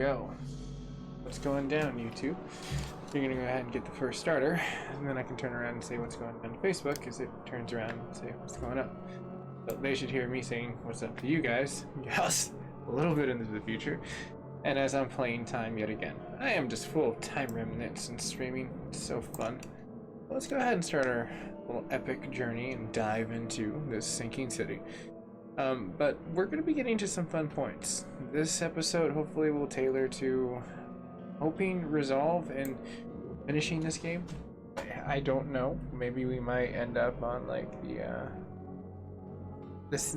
Go. What's going down, YouTube? You're gonna go ahead and get the first starter, and then I can turn around and say what's going on Facebook, because it turns around and say what's going up. But they should hear me saying what's up to you guys, yes, a little bit into the future. And as I'm playing time yet again, I am just full of time remnants and streaming. It's so fun. Well, let's go ahead and start our little epic journey and dive into this sinking city. But we're going to be getting to some fun points. This episode hopefully will tailor to hoping resolve and finishing this game. I don't know. Maybe we might end up on like the this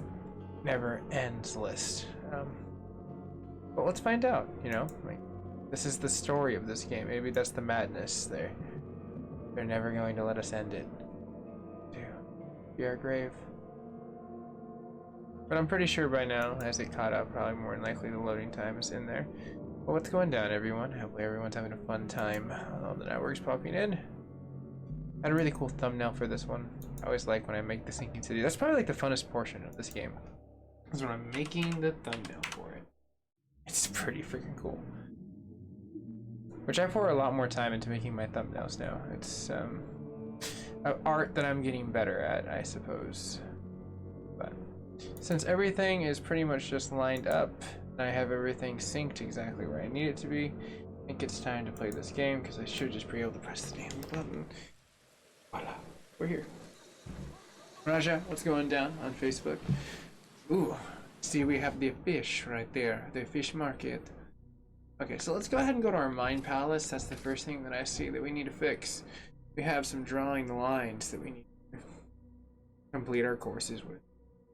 never ends list. But let's find out, you know? Like, this is the story of this game. Maybe that's the madness there. They're never going to let us end it. Be our grave. But I'm pretty sure by now, as it caught up, probably more than likely the loading time is in there. But what's going down, everyone? Hopefully everyone's having a fun time. The network's popping in. Had a really cool thumbnail for this one. I always like when I make the sinking city. That's probably like the funnest portion of this game, is when I'm making the thumbnail for it. It's pretty freaking cool. Which I pour a lot more time into making my thumbnails now. It's art that I'm getting better at, I suppose. But since everything is pretty much just lined up, and I have everything synced exactly where I need it to be, I think it's time to play this game, because I should just be able to press the damn button. Voila, we're here. Raja, what's going down on Facebook? Ooh, see, we have the fish right there, the fish market. Okay, so let's go ahead and go to our Mind Palace. That's the first thing that I see that we need to fix. We have some drawing the lines that we need to complete our courses with.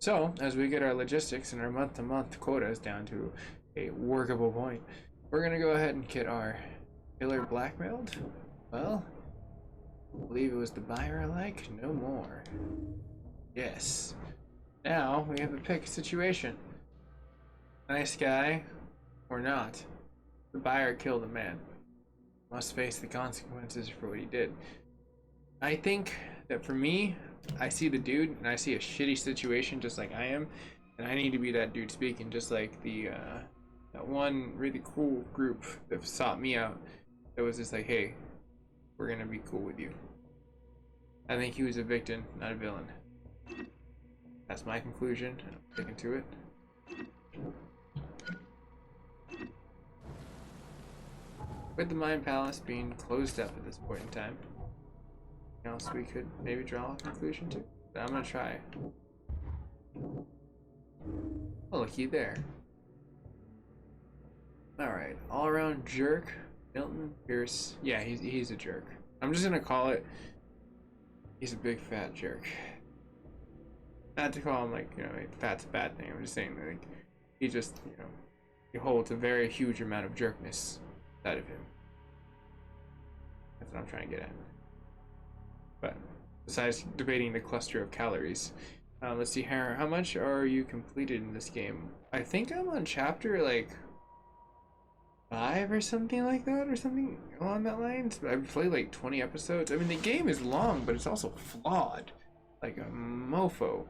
So, as we get our logistics and our month-to-month quotas down to a workable point, we're going to go ahead and get our killer blackmailed. Well, I believe it was the buyer I like, no more. Yes. Now, we have a pick situation. Nice guy, or not. The buyer killed a man. Must face the consequences for what he did. I think that for me, I see the dude and I see a shitty situation just like I am, and I need to be that dude speaking, just like the that one really cool group that sought me out. That was just like, hey, we're gonna be cool with you. I think he was a victim, not a villain. That's my conclusion. I'm sticking to it. With the Mind Palace being closed up at this point in time, anything else we could maybe draw a conclusion to? But I'm gonna try. Oh, looky there. Alright, all around jerk. Milton Pierce. Yeah, he's a jerk. I'm just gonna call it, he's a big fat jerk. Not to call him like, you know, fat's a bad thing. I'm just saying that, like, he just, you know, he holds a very huge amount of jerkness out of him. That's what I'm trying to get at. But besides debating the cluster of calories, let's see here. How much are you completed in this game? I think I'm on chapter like 5 or something like that, or something along that lines. I've played like 20 episodes. I mean, the game is long, but it's also flawed, like a mofo.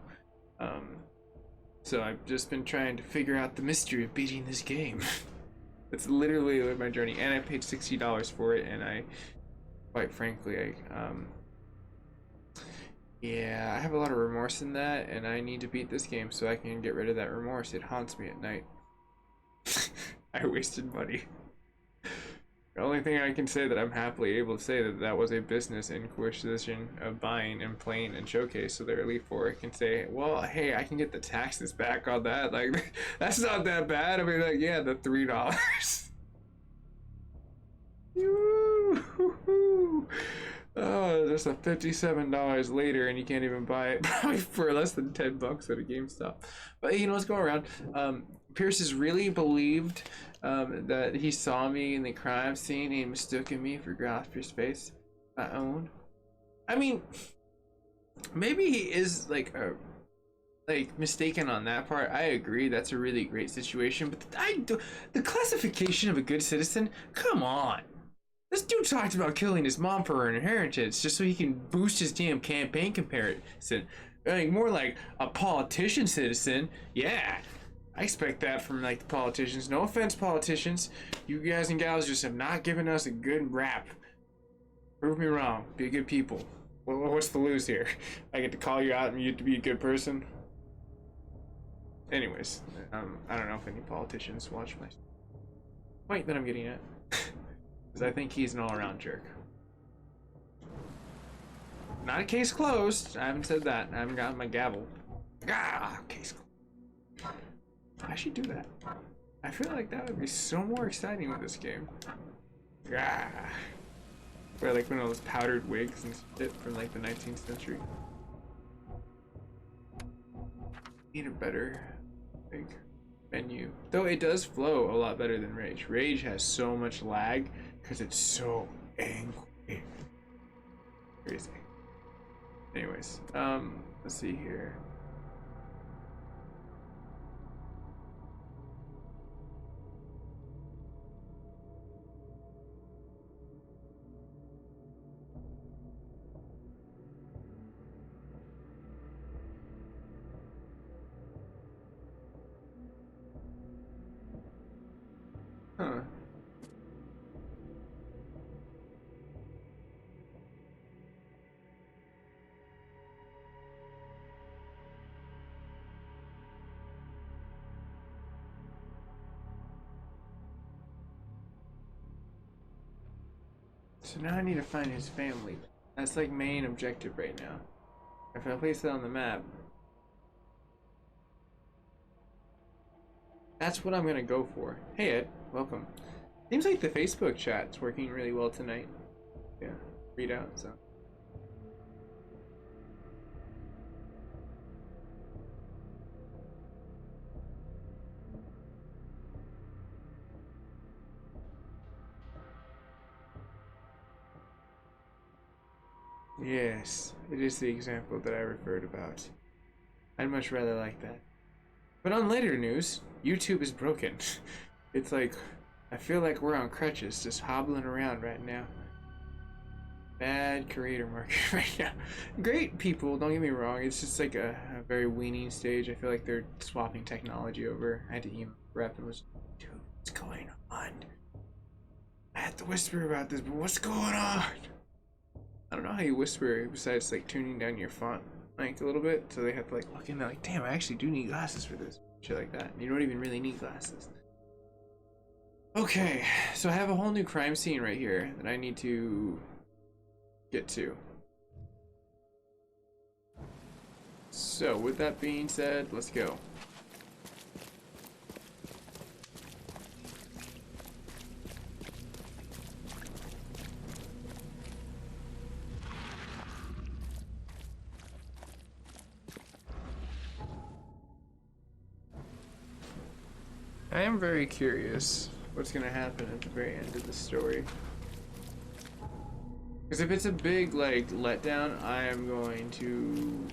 So I've just been trying to figure out the mystery of beating this game. It's literally my journey, and I paid $60 for it, and I, quite frankly, yeah, I have a lot of remorse in that, and I need to beat this game so I can get rid of that remorse. It haunts me at night. I wasted money. The only thing I can say that I'm happily able to say that was a business inquisition of buying and playing and showcase, so they're Elite Four can say, well, hey, I can get the taxes back on that. Like, that's not that bad. I mean, like, yeah, the $3. Oh, just a $57 later, and you can't even buy it probably for less than $10 at a GameStop. But you know what's going around? Pierce has really believed that he saw me in the crime scene and he mistook me for Grasper's space I own. I mean, maybe he is like mistaken on that part. I agree, that's a really great situation, but the classification of a good citizen, come on. This dude talked about killing his mom for her inheritance just so he can boost his damn campaign comparison. Like, more like a politician citizen. Yeah, I expect that from like the politicians. No offense, politicians. You guys and gals just have not given us a good rap. Prove me wrong. Be good people. What's the lose here? I get to call you out and you get to be a good person. Anyways, I don't know if any politicians watch my point that I'm getting at. Because I think he's an all-around jerk. Not a case closed. I haven't said that. I haven't gotten my gavel. Ah, case closed. I should do that. I feel like that would be so more exciting with this game. Ah. Where like one of those powdered wigs and shit from like the 19th century. Need a better like menu. Though it does flow a lot better than Rage. Rage has so much lag because it's so angry. Crazy. Anyways, let's see here. Huh. So now I need to find his family. That's like main objective right now. If I place it on the map, that's what I'm gonna go for. Hey Ed, welcome. Seems like the Facebook chat's working really well tonight. Yeah, read out, so. Yes, it is the example that I referred about. I'd much rather like that. But on later news, YouTube is broken. It's like, I feel like we're on crutches, just hobbling around right now. Bad creator market right now. Great people, don't get me wrong, it's just like a very weaning stage. I feel like they're swapping technology over. I had to email rep and was, dude, what's going on? I had to whisper about this, but what's going on? I don't know how you whisper besides like tuning down your font like a little bit, so they have to like look in there like, damn, I actually do need glasses for this. Shit like that. You don't even really need glasses. Okay, so I have a whole new crime scene right here that I need to get to. So with that being said, let's go. I am very curious what's gonna happen at the very end of the story. Because if it's a big, like, letdown, I am going to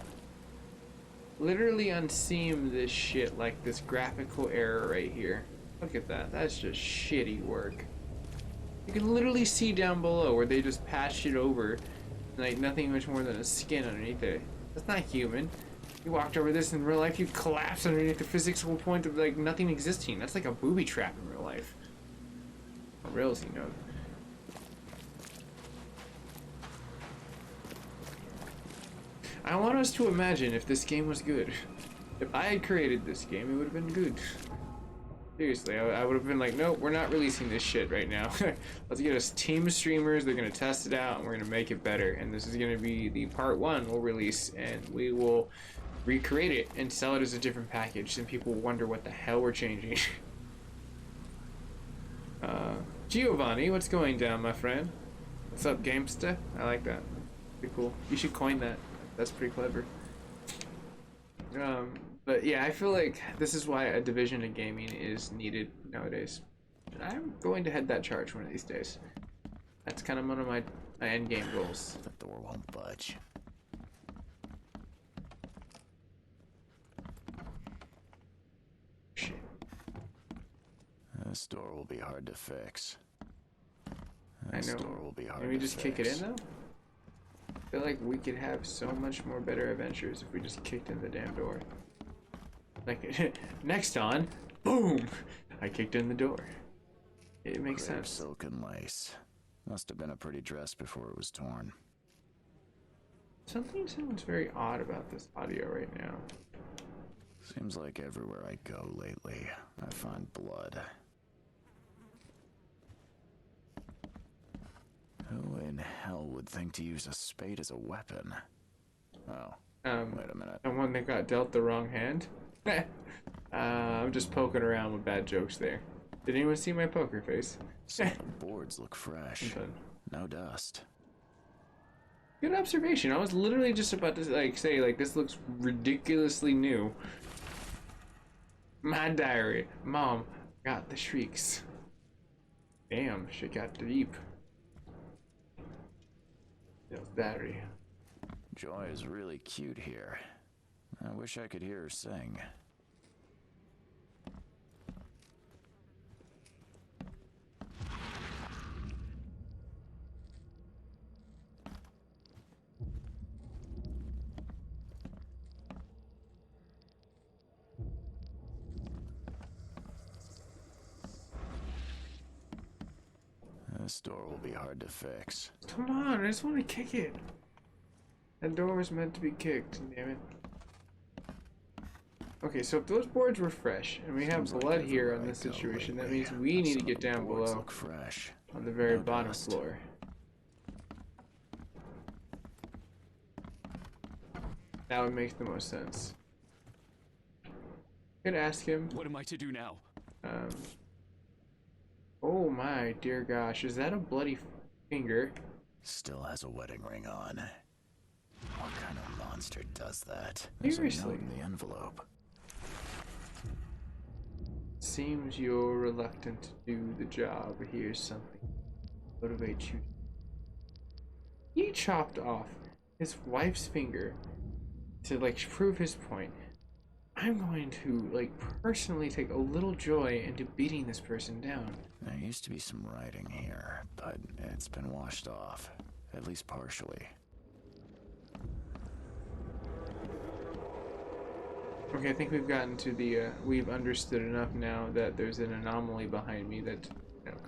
literally unseam this shit, like this graphical error right here. Look at that. That's just shitty work. You can literally see down below where they just patched it over, like nothing much more than a skin underneath it. That's not human. You walked over this in real life, you'd collapse underneath the physical point of like nothing existing. That's like a booby trap in real life. On rails, you know. I want us to imagine if this game was good. If I had created this game, it would have been good. Seriously, I would have been like, nope, we're not releasing this shit right now. Let's get us team of streamers, they're gonna test it out, and we're gonna make it better. And this is gonna be the part 1 we'll release, and we will recreate it and sell it as a different package, and people wonder what the hell we're changing. Giovanni, what's going down, my friend? What's up, Gamesta? I like that. Pretty cool. You should coin that. That's pretty clever. But yeah, I feel like this is why a division of gaming is needed nowadays. And I'm going to head that charge one of these days. That's kind of one of my end game goals. The door won't budge. Shit. This door will be hard to fix. I know. Door will be hard Can we to just fix. kick it in though? I feel like we could have so much more better adventures if we just kicked in the damn door. Like, next on, boom! I kicked in the door. It makes Crepe sense. silken lace. Must have been a pretty dress before it was torn. Something sounds very odd about this audio right now. Seems like everywhere I go lately, I find blood. Who in hell would think to use a spade as a weapon? Oh, wait a minute. Someone that got dealt the wrong hand? I'm just poking around with bad jokes there. Did anyone see my poker face? Some of the boards look fresh. No dust. Good observation. I was literally just about to say this looks ridiculously new. My diary. Mom got the shrieks. Damn, she got deep. Bill's diary. Joy is really cute here. I wish I could hear her sing. This door will be hard to fix. Come on, I just want to kick it. That door was meant to be kicked, damn it. Okay, so if those boards were fresh, and we have blood here on this situation, that means we need to get down below on the very bottom floor. That would make the most sense. Could ask him. What am I to do now? Oh my dear gosh, is that a bloody finger? Still has a wedding ring on. What kind of monster does that? Seriously. There's a note in the envelope. Seems you're reluctant to do the job. Here's something to motivate you. He chopped off his wife's finger to prove his point. I'm going to personally take a little joy into beating this person down. There used to be some writing here, but it's been washed off, at least partially. Okay, I think we've gotten to the, we've understood enough now that there's an anomaly behind me that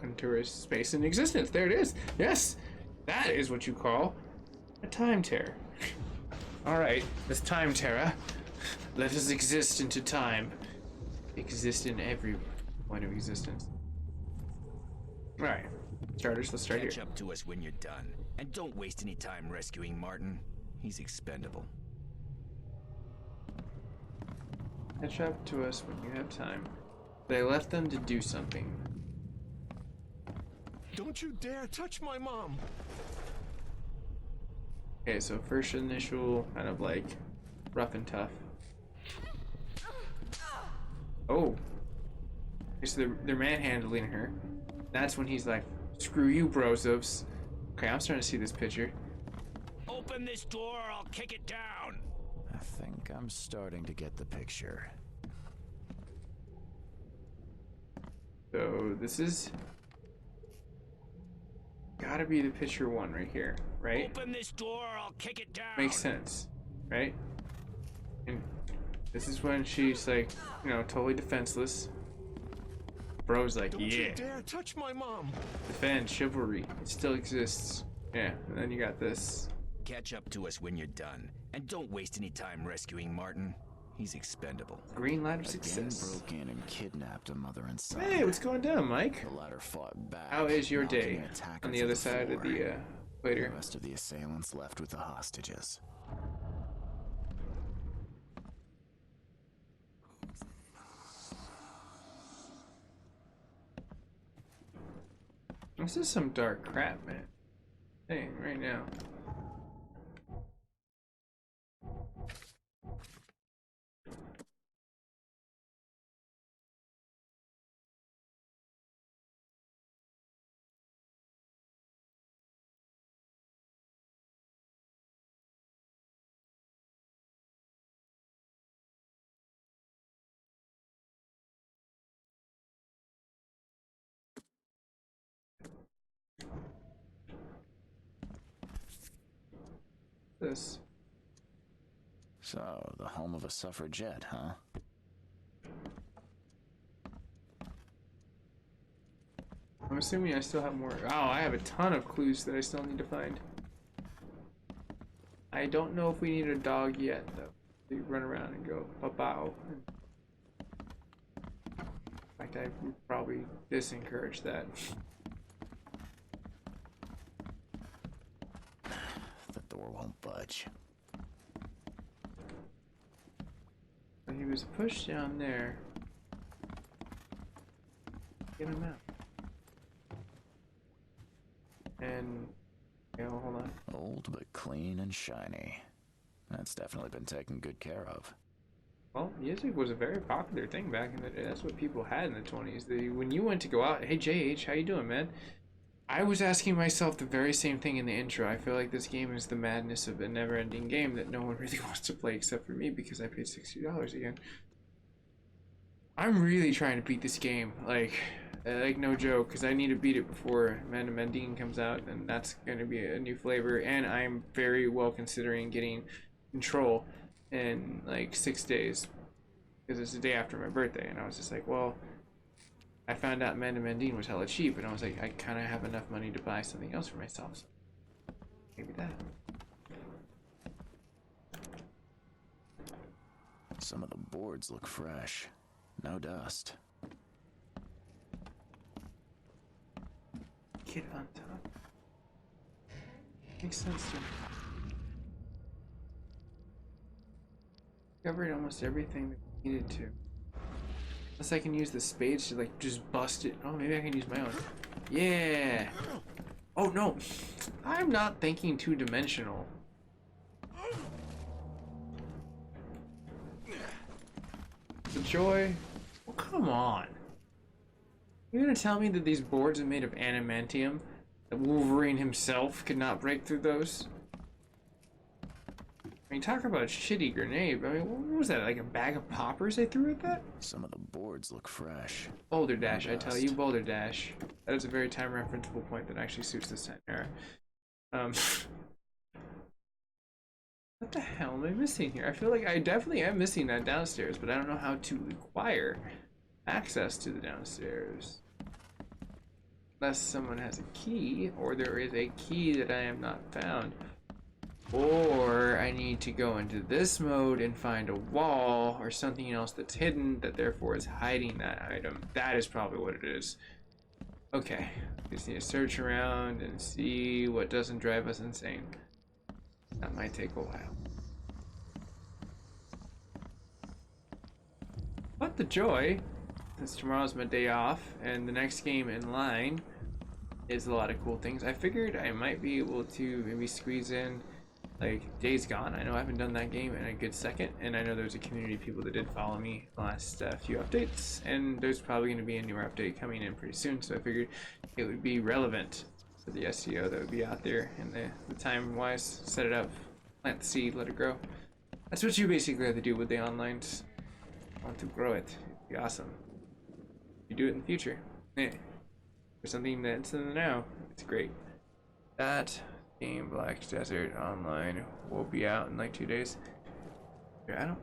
contours space and existence. There it is. Yes, that is what you call a time tear. All right, this time terror. Let us exist into time. Exist in every point of existence. All right, starters, let's start here. Catch up to us when you're done. And don't waste any time rescuing Martin. He's expendable. Catch up to us when you have time. They left them to do something. Don't you dare touch my mom! Okay, so first initial kind of rough and tough. Oh. So they're manhandling her. That's when he's like, screw you, brozos. Okay, I'm starting to see this picture. Open this door or I'll kick it down! I think I'm starting to get the picture. So this is gotta be the picture one right here, right? Open this door or I'll kick it down! Makes sense, right? And this is when she's totally defenseless. Bro's like, Don't yeah, you dare touch my mom! defend, chivalry, it still exists. Yeah, and then you got this. Catch up to us when you're done. And don't waste any time rescuing Martin. He's expendable. Green ladder A gang success. broke in and kidnapped a mother and son. Hey, what's going down, Mike? The latter fought back. How is your knocking day an attacker on the to other side of floor. the equator? The rest of the assailants left with the hostages. This is some dark crap, man. Dang, right now. This. So, the home of a suffragette, huh? I'm assuming I still have more. Oh, I have a ton of clues that I still need to find. I don't know if we need a dog yet, though. You run around and go ba-bow. In fact, I would probably disencourage that. The door won't budge. So he was pushed down there. Get him out. And, hold on. Old but clean and shiny. That's definitely been taken good care of. Well, music was a very popular thing back in the day. That's what people had in the 20s. When you went to go out, hey JH, how you doing, man? I was asking myself the very same thing in the intro. I feel like this game is the madness of a never-ending game that no one really wants to play except for me because I paid $60 again. I'm really trying to beat this game, like no joke, because I need to beat it before Mending comes out, and that's going to be a new flavor. And I'm very well considering getting Control in like 6 days, because it's the day after my birthday. And I was just like, well, I found out Mending was hella cheap, and I was like, I kind of have enough money to buy something else for myself, so maybe that. Some of the boards look fresh. No dust. Get on top. Makes sense to me. Covered almost everything that we needed to. Unless I can use the spades to like just bust it. Oh, maybe I can use my own. Yeah. Oh no, I'm not thinking two-dimensional. The joy. Oh, come on. You're gonna tell me that these boards are made of adamantium? That Wolverine himself could not break through those? I mean, talk about a shitty grenade. I mean, what was that? Like a bag of poppers they threw at that? Some of the boards look fresh. Boulder Dash, I tell you, Boulder Dash. That is a very time referenceable point that actually suits this time era. What the hell am I missing here? I feel like I definitely am missing that downstairs, but I don't know how to acquire access to the downstairs. Unless someone has a key, or there is a key that I have not found. Or I need to go into this mode and find a wall or something else that's hidden that therefore is hiding that item. That is probably what it is. Okay, just need to search around and see what doesn't drive us insane. That might take a while. But the joy, since tomorrow's my day off and the next game in line is a lot of cool things. I figured I might be able to maybe squeeze in like Days Gone. I know I haven't done that game in a good second, and I know there's a community of people that did follow me the last few updates, and there's probably going to be a newer update coming in pretty soon, so I figured it would be relevant for the SEO that would be out there, and the time wise, set it up, plant the seed, let it grow. That's what you basically have to do with the onlines. Want to grow it. It'd be awesome. You do it in the future. Yeah. For something that's in the now, it's great. That game, Black Desert Online, will be out in like 2 days. I don't.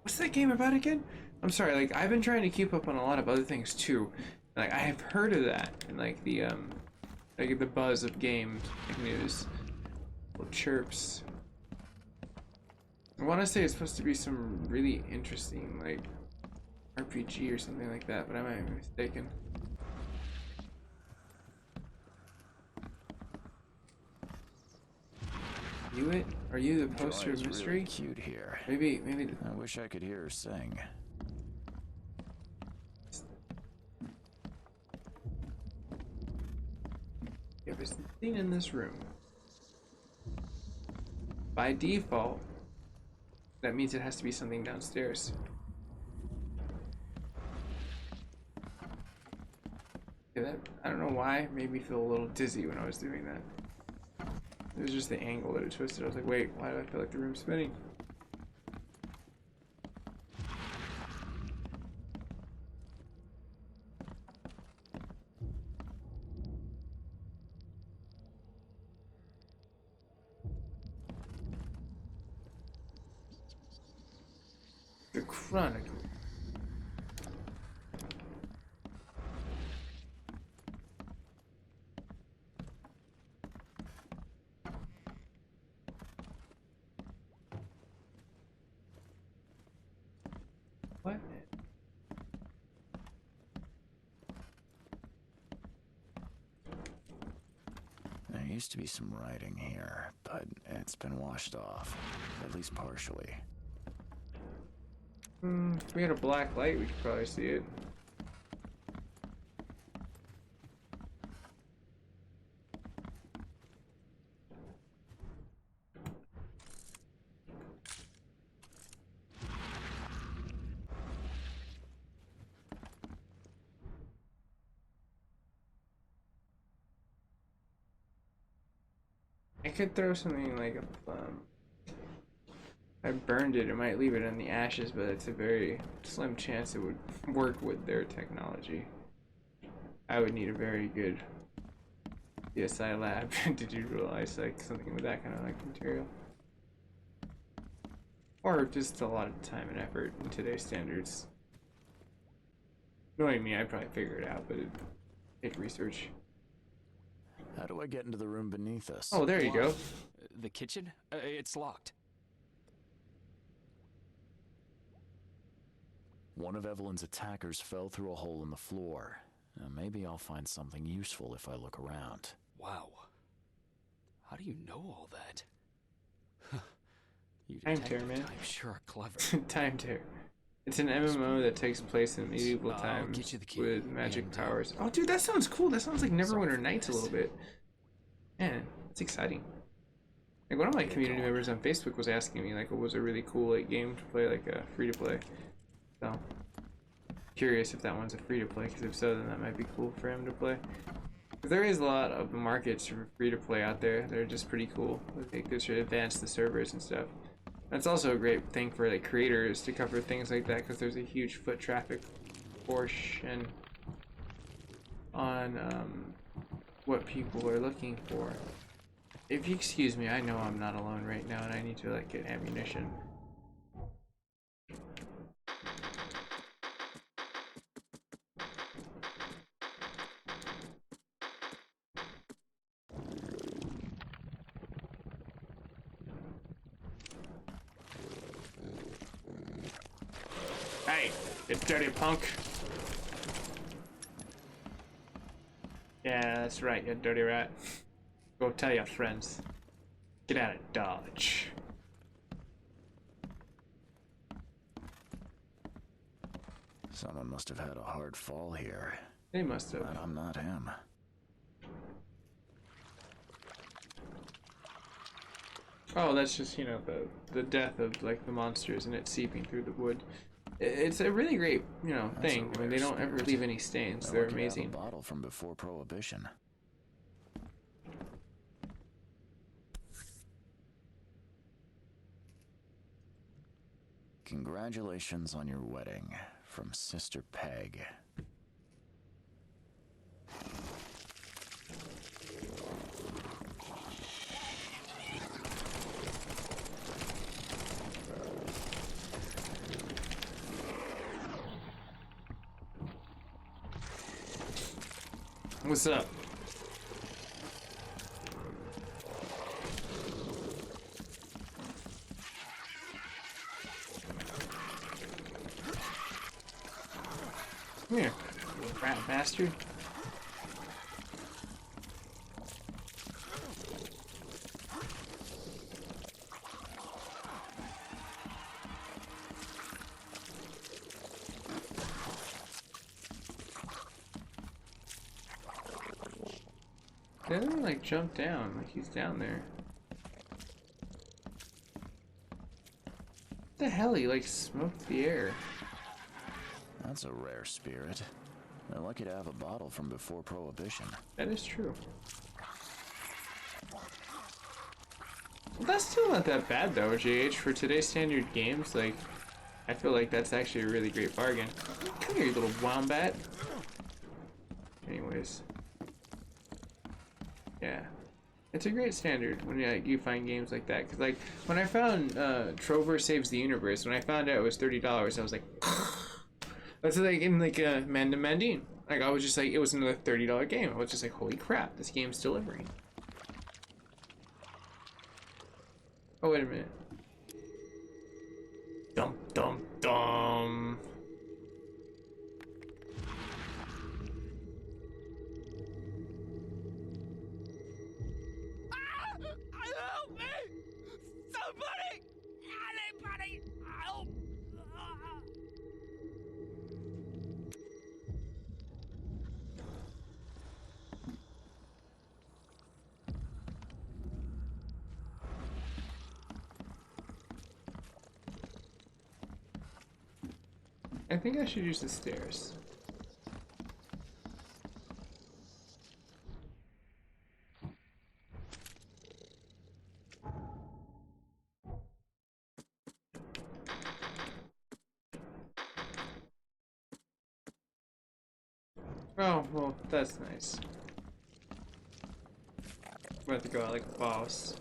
What's that game about again? I'm sorry. Like I've been trying to keep up on a lot of other things too. Like I have heard of that and like the buzz of game news, little chirps. I want to say it's supposed to be some really interesting like RPG or something like that, but I might be mistaken. You it? Are you the poster of mystery? Really cute here. Maybe. I wish I could hear her sing. Yeah, there's nothing in this room. By default, that means it has to be something downstairs. Yeah, that I don't know why. It made me feel a little dizzy when I was doing that. It was just the angle that it twisted. I was like, wait, why do I feel like the room's spinning? The Chronicle. used to be some writing here, but it's been washed off, at least partially. If we had a black light, we could probably see it. I could throw something like a I burned it, it might leave it in the ashes, but it's a very slim chance it would work with their technology. I would need a very good CSI lab to utilize like something with that kind of like material. Or just a lot of time and effort in today's standards. Knowing me, I'd probably figure it out, but it'd take research. How do I get into the room beneath us? Oh, there you go. The kitchen? It's locked. One of Evelyn's attackers fell through a hole in the floor. Maybe I'll find something useful if I look around. Wow. How do you know all that? You Time detective tear, man. types sure are clever. Time Tear. It's an MMO that takes place in medieval I'll times get you the key with magic and, powers. Oh, dude, that sounds cool. That sounds like Neverwinter for Nights a this. little bit. Man, it's exciting. Like one of my community members on Facebook was asking me like, what was a really cool like game to play, like a free to play. So curious if that one's a free to play, because if so, then that might be cool for him to play. But there is a lot of markets for free to play out there. They're just pretty cool. They could sort of advance the servers and stuff. That's also a great thing for like creators to cover things like that, because there's a huge foot traffic portion on what people are looking for. If you excuse me, I know I'm not alone right now and I need to like get ammunition. Hey, you dirty punk. Yeah, that's right, you dirty rat. Go tell your friends. Get out of Dodge. Someone must have had a hard fall here. They must have. But I'm not him. Oh, that's just, you know, the death of like the monsters and it seeping through the wood. It's a really great, you know, That's a thing. I mean, they rare don't ever spirit. leave any stains. They're They're lucky to have amazing. a bottle from before Prohibition. Congratulations on your wedding, from Sister Peg. What's up? Come here, you rat bastard. They don't like jump down, like he's down there. What the hell? He like smoked the air. That's a rare spirit. They're lucky to have a bottle from before Prohibition. That is true. Well, that's still not that bad though, JH. For today's standard games, like, I feel like that's actually a really great bargain. Come here, you little wombat. Anyways. Yeah. It's a great standard when you find games like that. Because, like, when I found Trover Saves the Universe, when I found out it was $30, I was like, that's like in like Man to Mandine. Like, I was just like, it was another $30 game. I was just like, holy crap, this game's delivering. Oh, wait a minute. Dum dum dum. I think I should use the stairs. Oh, well, that's nice. I'm about to go out like a boss.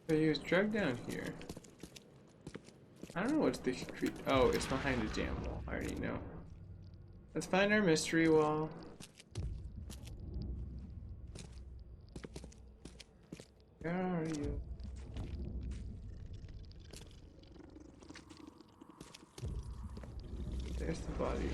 So he was drugged down here. I don't know what's the creep. Oh, it's behind a jam wall. I already know. Let's find our mystery wall. Where are you? There's the body.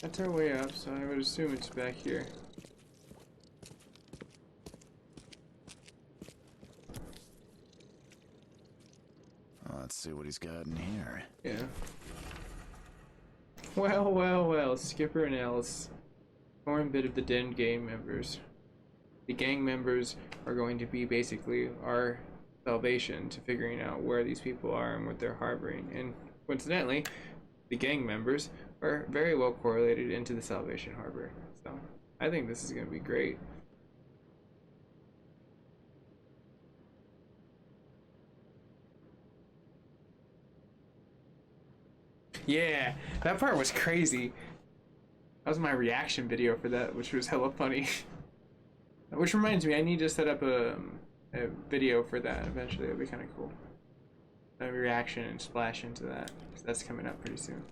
That's our way up, so I would assume it's back here. Let's see what he's got in here. Yeah. Well, well, well, Skipper and Alice. Form bit of the den gang members. The gang members are going to be basically our salvation to figuring out where these people are and what they're harboring. And coincidentally, the gang members are very well correlated into the Salvation Harbor. So I think this is going to be great. Yeah, that part was crazy. That was my reaction video for that, which was hella funny. Which reminds me, I need to set up a video for that eventually. It'll be kind of cool. A reaction and splash into that. So that's coming up pretty soon.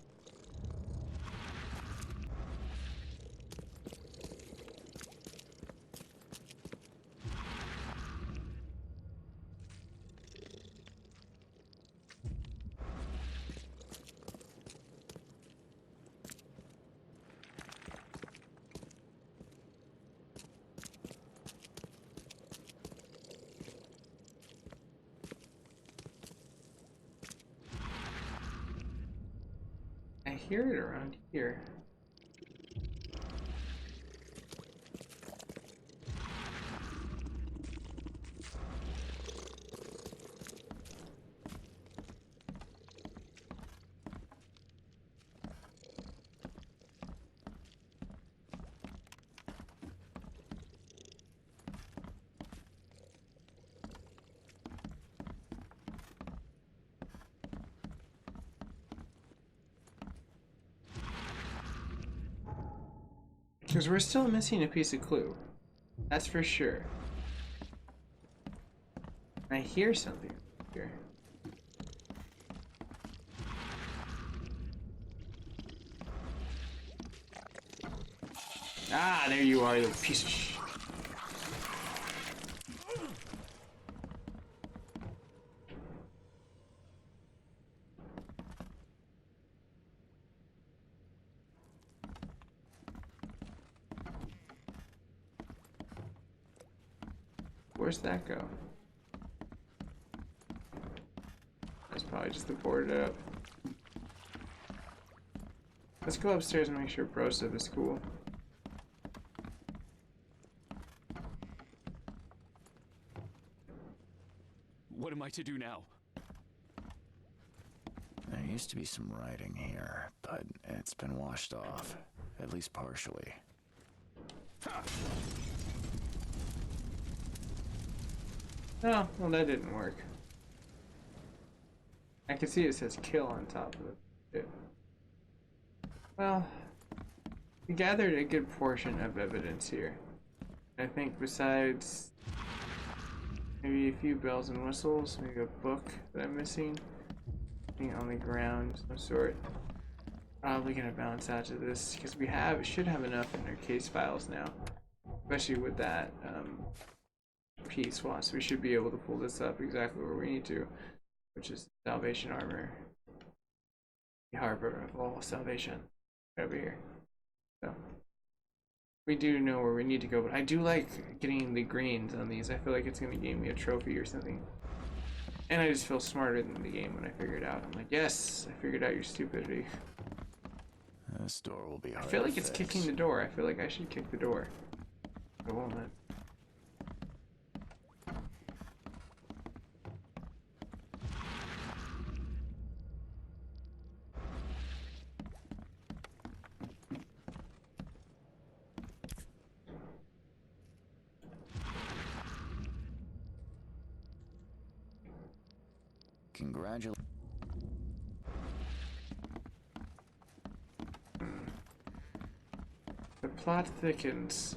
I hear it around here. Because we're still missing a piece of clue. That's for sure. I hear something here. Ah, there you are, you piece of shit. Where's that go? That's probably just to board it up. Let's go upstairs and make sure bro stuff is cool. What am I to do now? There used to be some writing here, but it's been washed off, at least partially. Oh, well that didn't work. I can see it says kill on top of it. Well, we gathered a good portion of evidence here. I think besides maybe a few bells and whistles, maybe a book that I'm missing, something on the ground of some sort. Probably gonna bounce out to this because we should have enough in our case files now, especially with that piece swatch. We should be able to pull this up exactly where we need to, which is salvation armor, the harbor of all salvation, over here. So we do know where we need to go, but I do like getting the greens on these. I feel like it's gonna give me a trophy or something. And I just feel smarter than the game when I figure it out. I'm like, yes, I figured out your stupidity. This door will be hard I feel like to it's fix. kicking the door. I feel like I should kick the door. I won't let. Congratulations. The plot thickens.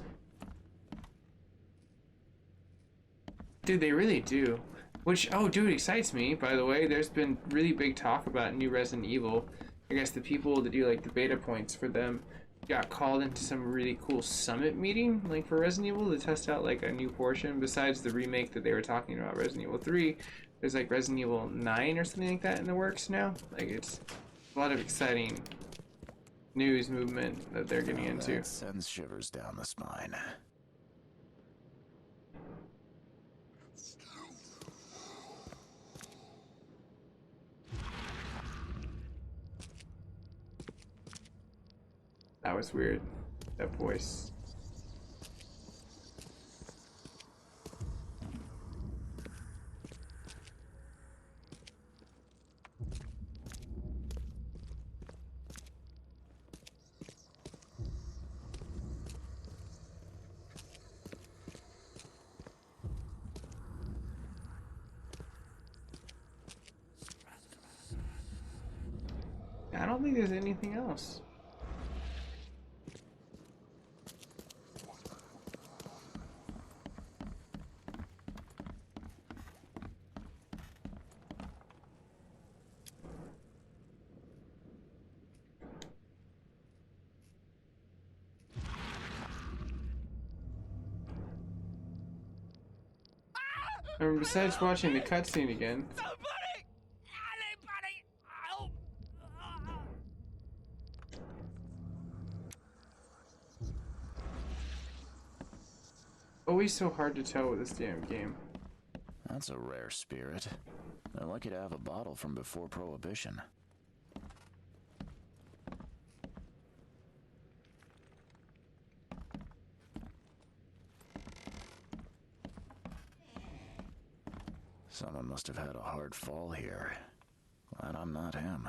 Dude, they really do. Which, oh dude, excites me, by the way. There's been really big talk about new Resident Evil. I guess the people that do like the beta points for them got called into some really cool summit meeting, like for Resident Evil, to test out like a new portion besides the remake that they were talking about, Resident Evil 3. There's like Resident Evil 9 or something like that in the works now. Like it's a lot of exciting news movement that they're getting into. That sends shivers down the spine. That was weird. That voice. I don't think there's anything else. And besides watching the cutscene again, always so hard to tell with this damn game. That's a rare spirit. They're lucky to have a bottle from before Prohibition. Someone must have had a hard fall here. Glad I'm not him.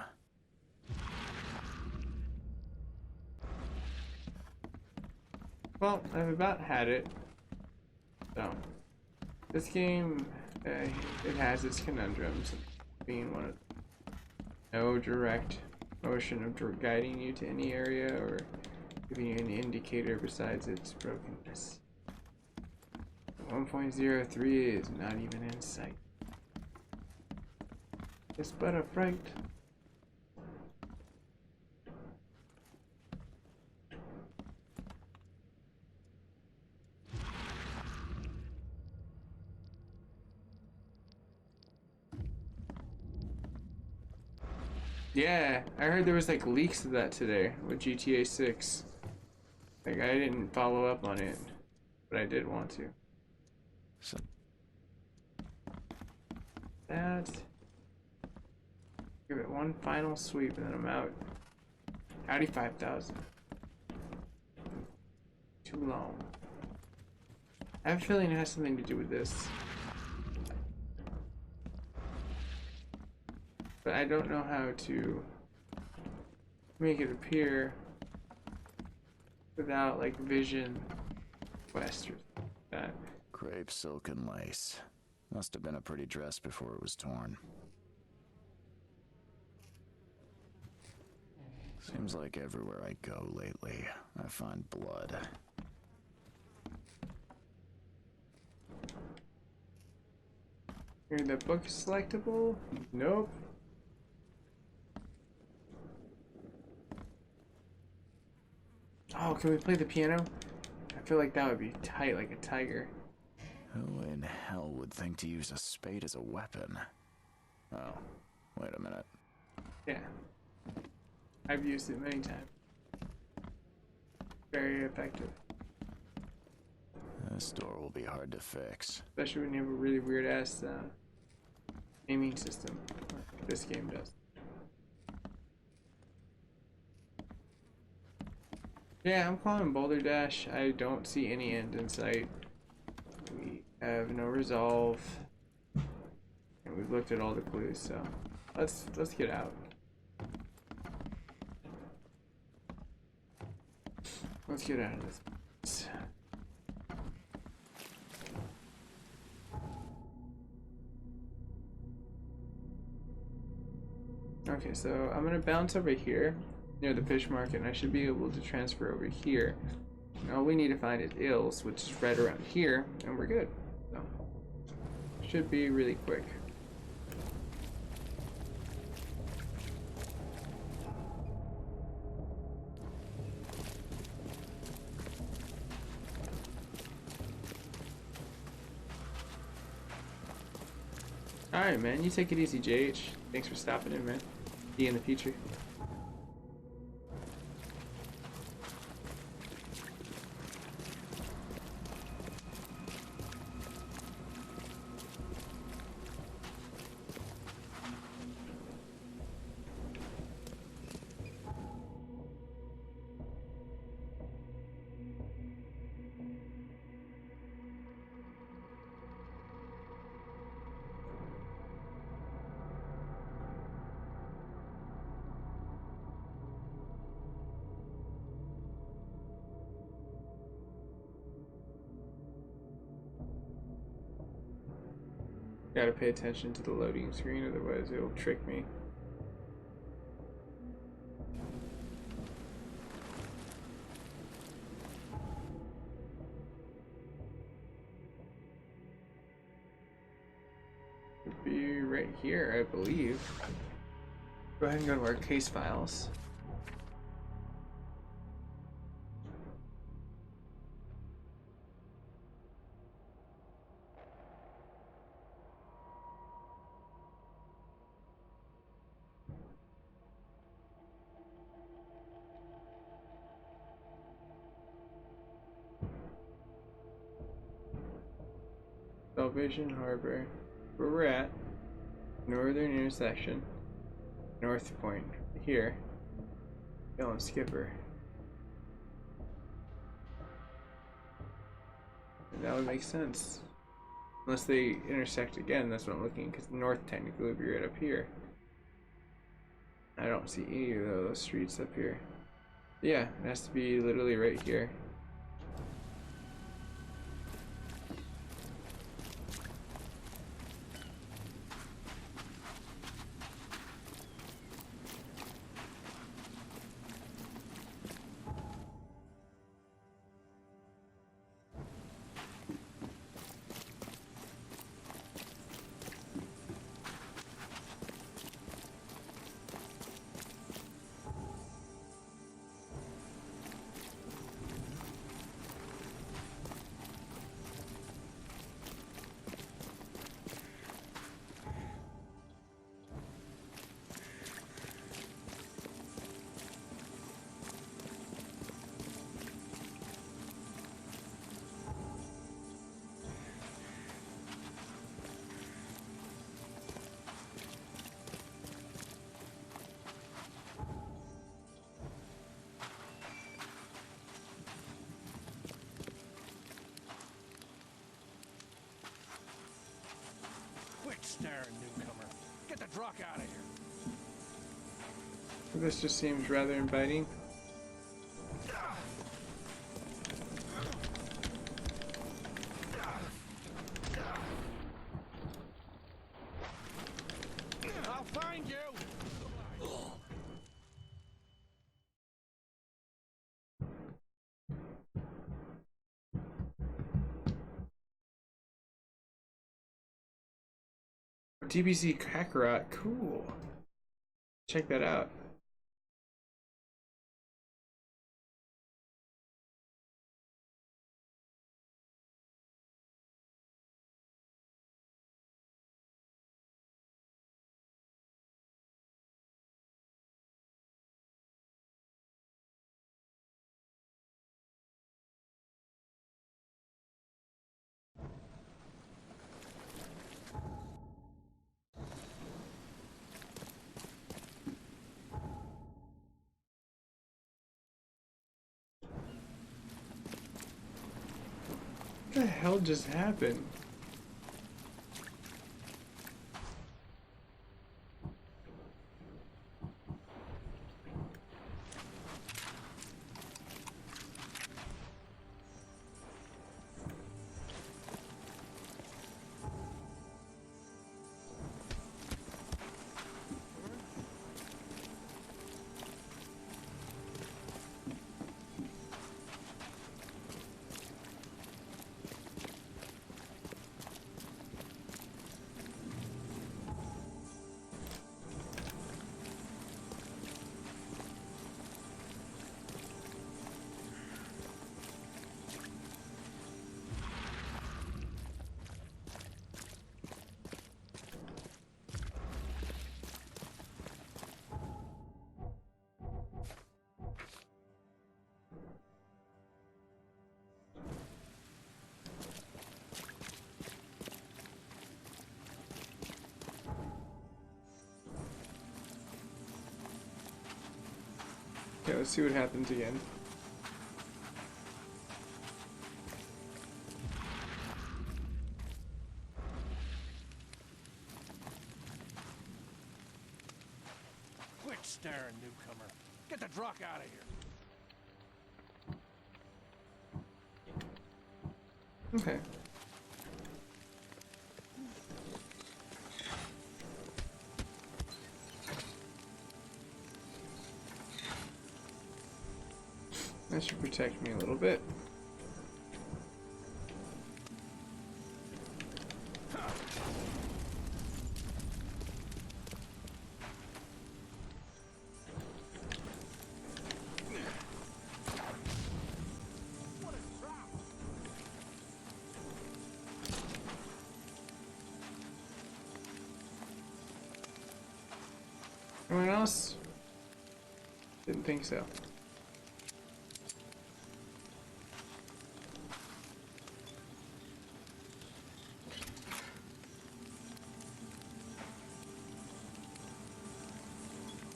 Well, I've about had it. So, this game, it has its conundrums, being one of no direct motion of guiding you to any area or giving you an indicator besides its brokenness. 1.03 is not even in sight. It's but a fright. Yeah, I heard there was like leaks of that today with GTA 6. Like I didn't follow up on it, but I did want to. So That. Give it one final sweep and then I'm out. Howdy 5,000. Too long. I have a feeling it has something to do with this. But I don't know how to make it appear without like vision quest or that. crepe silk and lace. Must have been a pretty dress before it was torn. Seems like everywhere I go lately, I find blood. Here, the book is selectable? Nope. Oh, can we play the piano? I feel like that would be tight, like a tiger. Who in hell would think to use a spade as a weapon? Oh, wait a minute. Yeah. I've used it many times. Very effective. This door will be hard to fix. Especially when you have a really weird ass aiming system, like this game does. Yeah, I'm calling Boulder Dash. I don't see any end in sight. We have no resolve. And we've looked at all the clues, so let's get out. Let's get out of this. Okay, so I'm gonna bounce over here near the fish market, and I should be able to transfer over here. And all we need to find is Ills, which is right around here, and we're good. So should be really quick. Alright, man, you take it easy, JH. Thanks for stopping in, man. See you in the future. Gotta pay attention to the loading screen, otherwise it'll trick me. Should be right here, I believe. Go ahead and go to our case files. Salvation Harbor, where we're at, northern intersection, North Point, here, Yellow Skipper. And that would make sense. Unless they intersect again, that's what I'm looking, because north technically would be right up here. I don't see any of those streets up here. Yeah, it has to be literally right here. Quit staring, newcomer. Get the truck out of here. This just seems rather inviting. DBC Kakarot. Cool. Check that out. What the hell just happened? Okay, let's see what happens again. Quit staring, newcomer. Get the truck out of here. Okay. That should protect me a little bit. Anyone else? Didn't think so.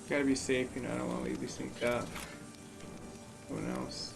Gotta be safe, you know, I don't want to leave these things out. No one else.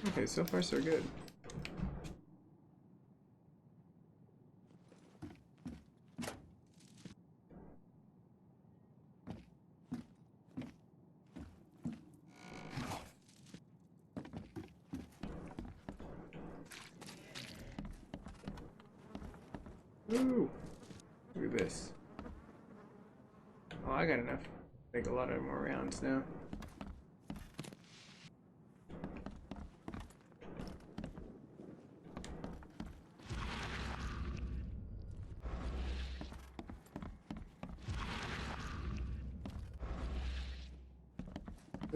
Okay, so far so good. Ooh, look at this. Oh, I got enough. Make a lot of more rounds now.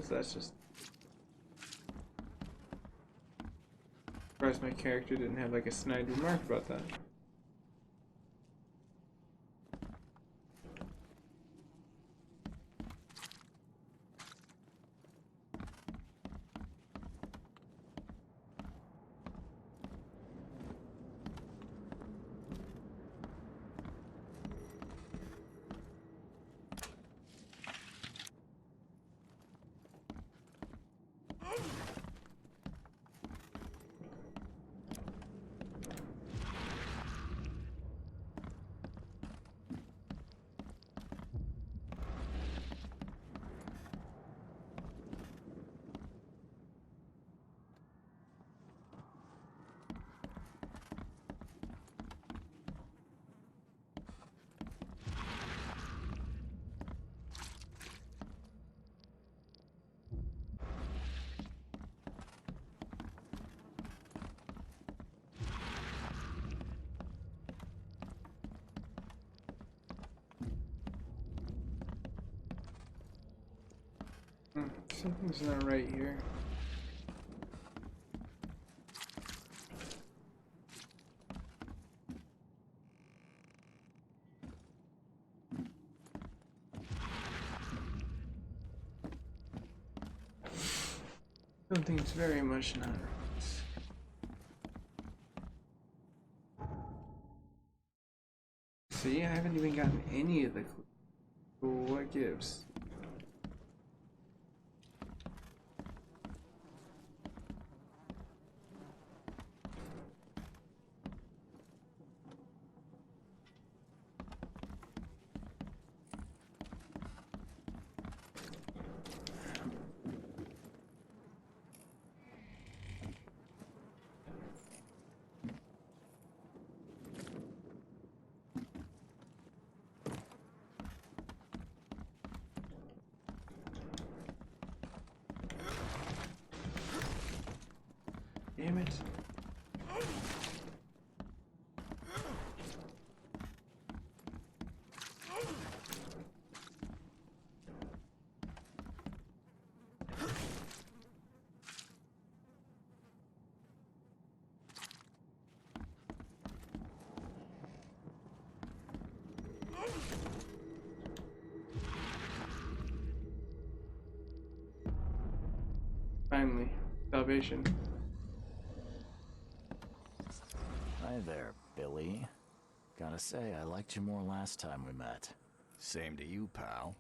That's just. Surprised my character didn't have like a snide remark about that. Something's not right here. Something's very much not right. See, I haven't even gotten any of the clues. So what gives? Damn it. Finally, salvation. Hi there, Billy. Gotta say, I liked you more last time we met. Same to you, pal.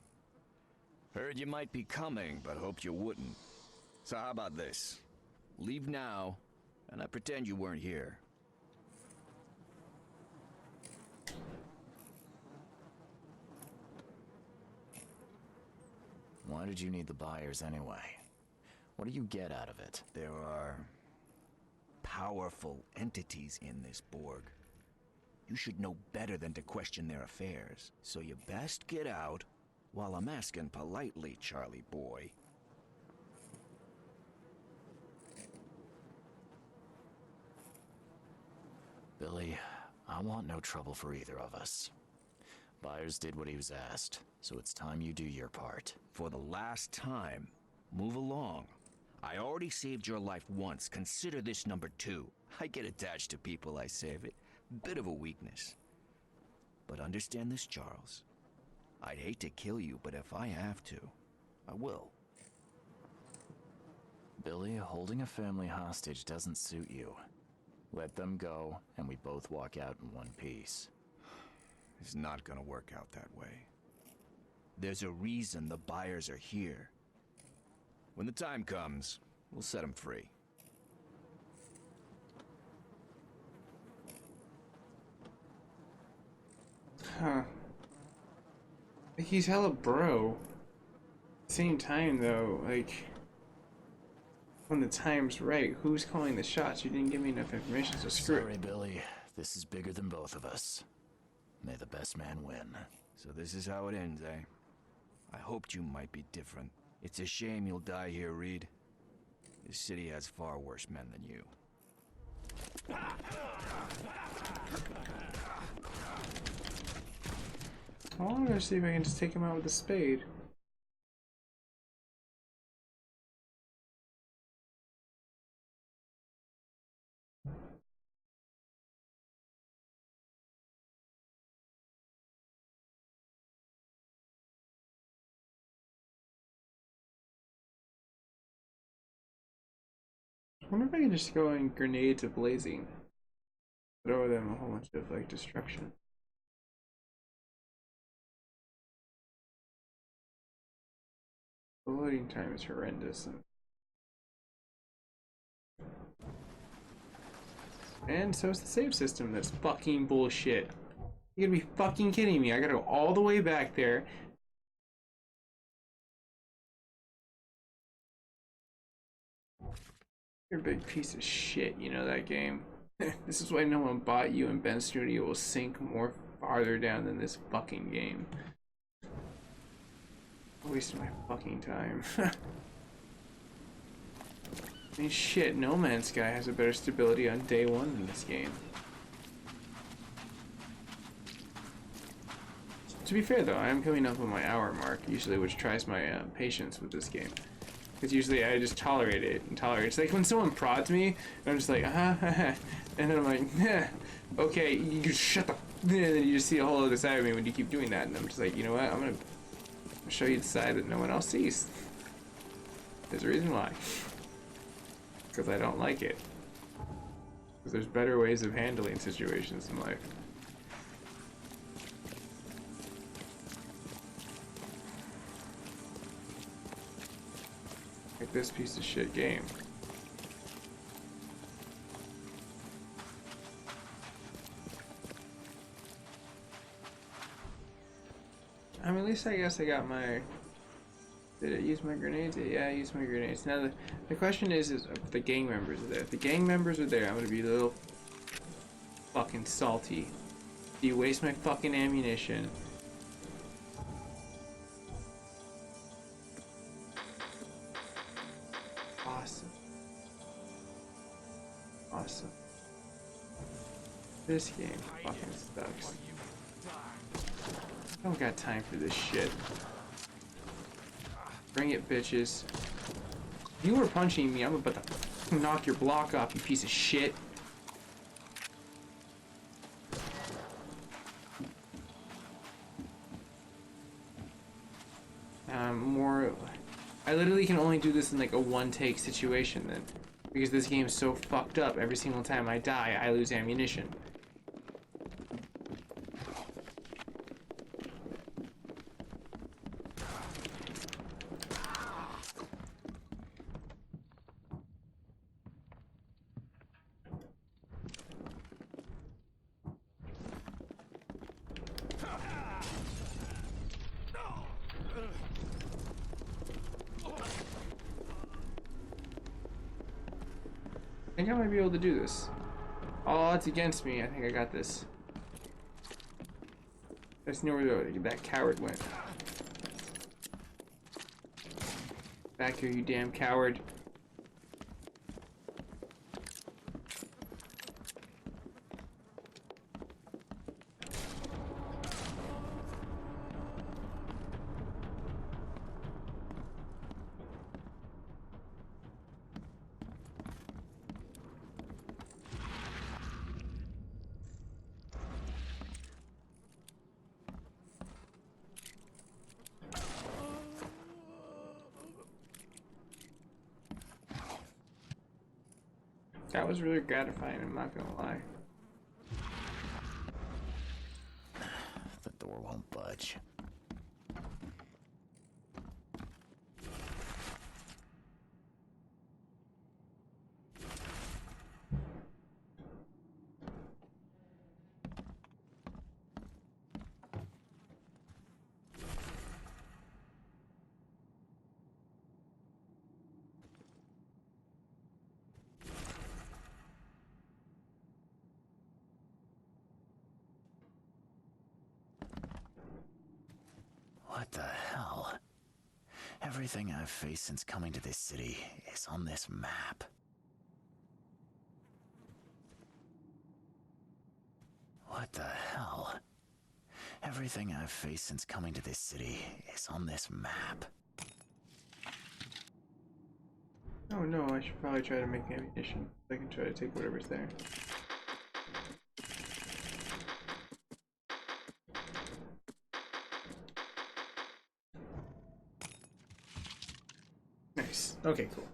Heard you might be coming, but hoped you wouldn't. So how about this? Leave now, and I pretend you weren't here. Why did you need the buyers anyway? What do you get out of it? There are powerful entities in this Borg. You should know better than to question their affairs. So you best get out while I'm asking politely, Charlie boy. Billy, I want no trouble for either of us. Byers did what he was asked, so it's time you do your part. For the last time, move along. I already saved your life once. Consider this number 2. I get attached to people I save. It bit of a weakness. But understand this, Charles. I'd hate to kill you, but if I have to, I will. Billy, holding a family hostage doesn't suit you. Let them go, and we both walk out in one piece. It's not gonna work out that way. There's a reason the buyers are here. When the time comes, we'll set them free. Huh. Like, he's hella bro. At the same time, though, like, when the time's right, who's calling the shots? You didn't give me enough information, so screw it. Sorry, Billy. This is bigger than both of us. May the best man win. So this is how it ends, eh? I hoped you might be different. It's a shame you'll die here, Reed. This city has far worse men than you. I want to see if I can just take him out with a spade. I wonder if I can just go in grenades of blazing. Throw them a whole bunch of, like, destruction. The loading time is horrendous. And so is the save system. That's fucking bullshit. You gotta be fucking kidding me. I gotta go all the way back there. You're a big piece of shit, you know that game. This is why no one bought you, and Ben Studio will sink more farther down than this fucking game. Wasting my fucking time. I mean, shit, No Man's Sky has a better stability on day 1 than this game. To be fair though, I am coming up on my hour mark, usually, which tries my patience with this game. Because usually I just tolerate it and tolerate it. It's like when someone prods me, and I'm just like, and then I'm like, okay, you just shut the, and then you just see a whole other side of me when you keep doing that, and I'm just like, you know what, I'm gonna show you the side that no one else sees. There's a reason why. Because I don't like it. Because there's better ways of handling situations in life. Like this piece of shit game. I mean, at least I guess I got my... Did I use my grenades? Yeah, I used my grenades. Now the question is if the gang members are there. If the gang members are there, I'm gonna be a little fucking salty. Do you waste my fucking ammunition? Awesome. Awesome. This game fucking sucks. I don't got time for this shit. Bring it, bitches. You were punching me. I'm about to knock your block off, you piece of shit. I literally can only do this in like a one-take situation then. Because this game is so fucked up. Every single time I die, I lose ammunition. I think I might be able to do this. Oh, it's against me. I think I got this. I just know where that coward went. Back here, you damn coward. That was really gratifying, I'm not gonna lie. The door won't budge. What the hell? Everything I've faced since coming to this city is on this map. What the hell? Everything I've faced since coming to this city is on this map. Oh no, I should probably try to make ammunition. I can try to take whatever's there. Nice. Okay, cool.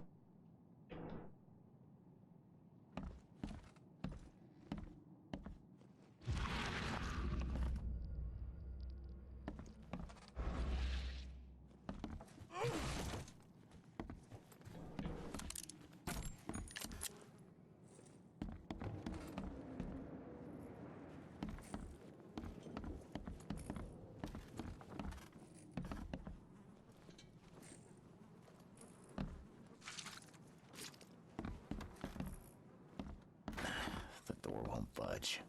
The door won't budge.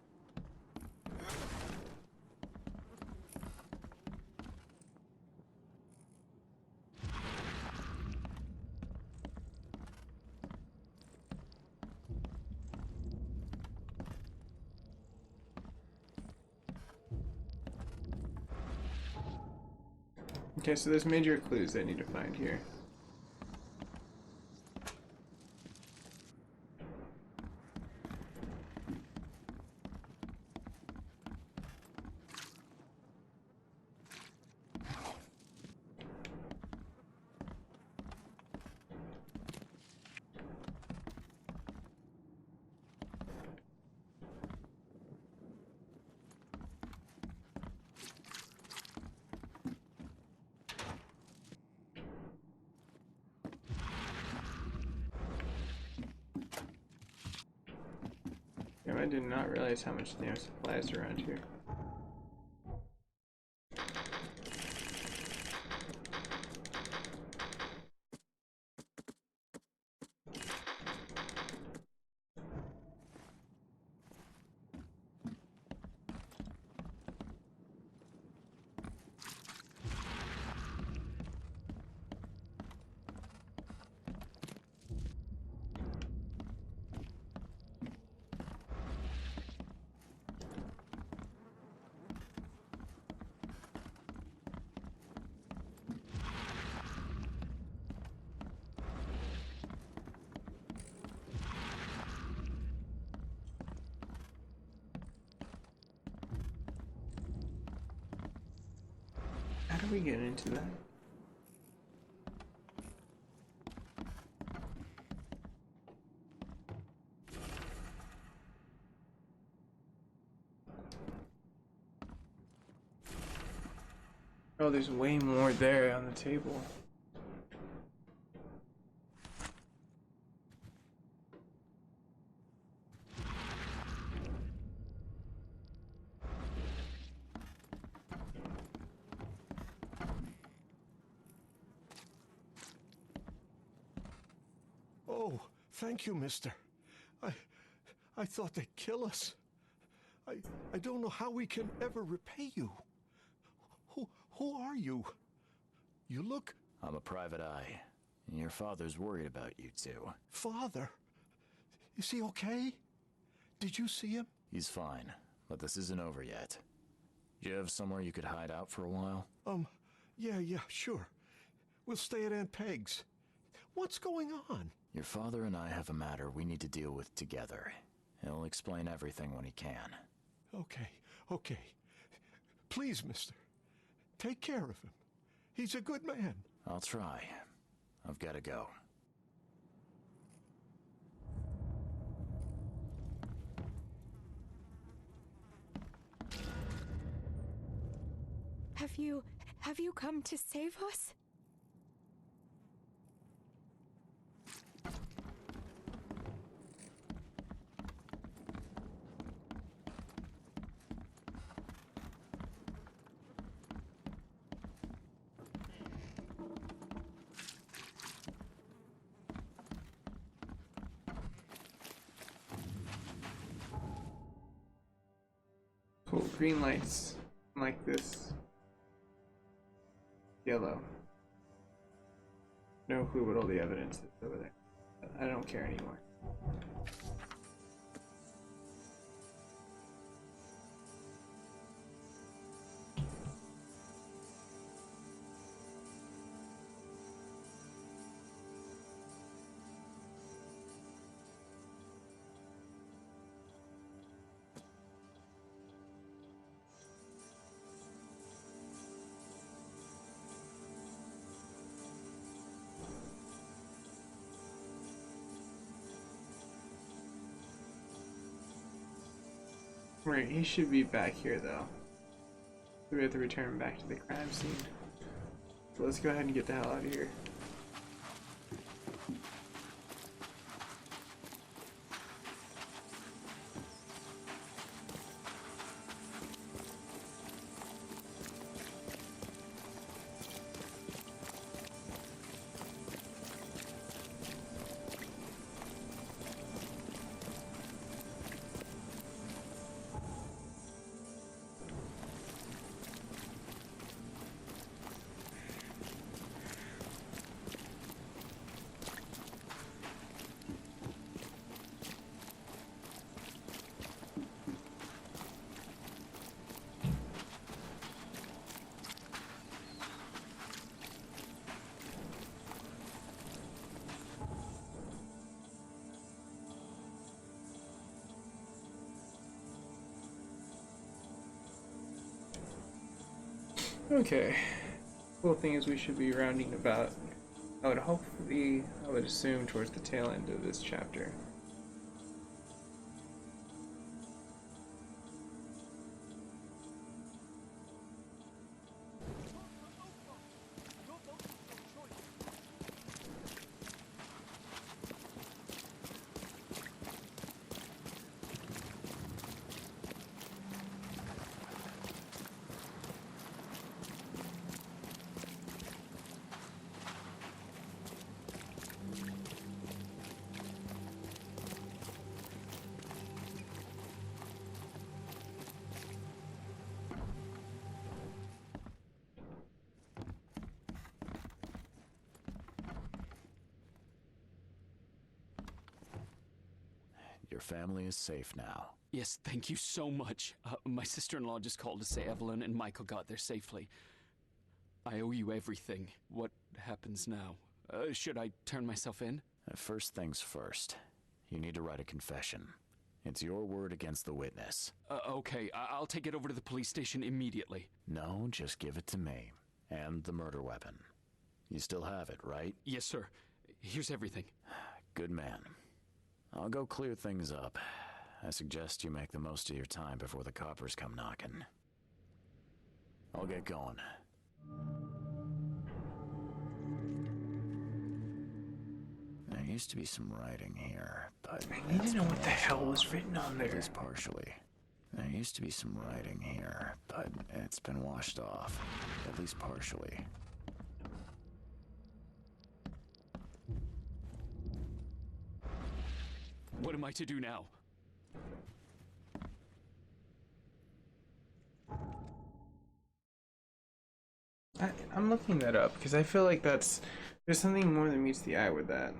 Okay, so there's major clues I need to find here. I did not realize how much damn supplies are around here. How do we get into that? Oh, there's way more there on the table. Oh, thank you, mister. I thought they'd kill us. I don't know how we can ever repay you. Who are you? You look... I'm a private eye. And your father's worried about you two. Father? Is he okay? Did you see him? He's fine, but this isn't over yet. Do you have somewhere you could hide out for a while? Yeah, sure. We'll stay at Aunt Peg's. What's going on? Your father and I have a matter we need to deal with together. He'll explain everything when he can. Okay. Please, mister. Take care of him. He's a good man. I'll try. I've got to go. Have you come to save us? Cool, green lights like this. Yellow. No clue what all the evidence is over there. I don't care anymore. Right, he should be back here though. So we have to return him back to the crime scene. So let's go ahead and get the hell out of here. Okay. Cool thing is we should be rounding about, I would assume, towards the tail end of this chapter. Your family is safe now. Yes, thank you so much. My sister-in-law just called to say Evelyn and Michael got there safely. I owe you everything. What happens now? Should I turn myself in? First things first. You need to write a confession. It's your word against the witness. Okay, I'll take it over to the police station immediately. No, just give it to me. And the murder weapon. You still have it, right? Yes, sir. Here's everything. Good man. I'll go clear things up. I suggest you make the most of your time before the coppers come knocking. I'll get going. There used to be some writing here, but I need to know what the hell was written on there. just partially. There used to be some writing here, but it's been washed off, at least partially. What am I to do now? I'm looking that up because I feel like there's something more than meets the eye with that.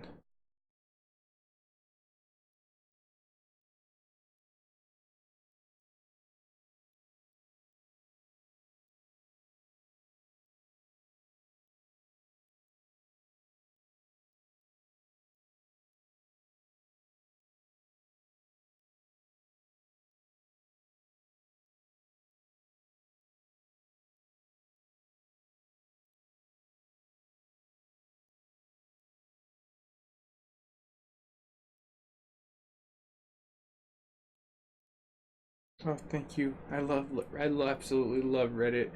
Oh, thank you. I absolutely love Reddit.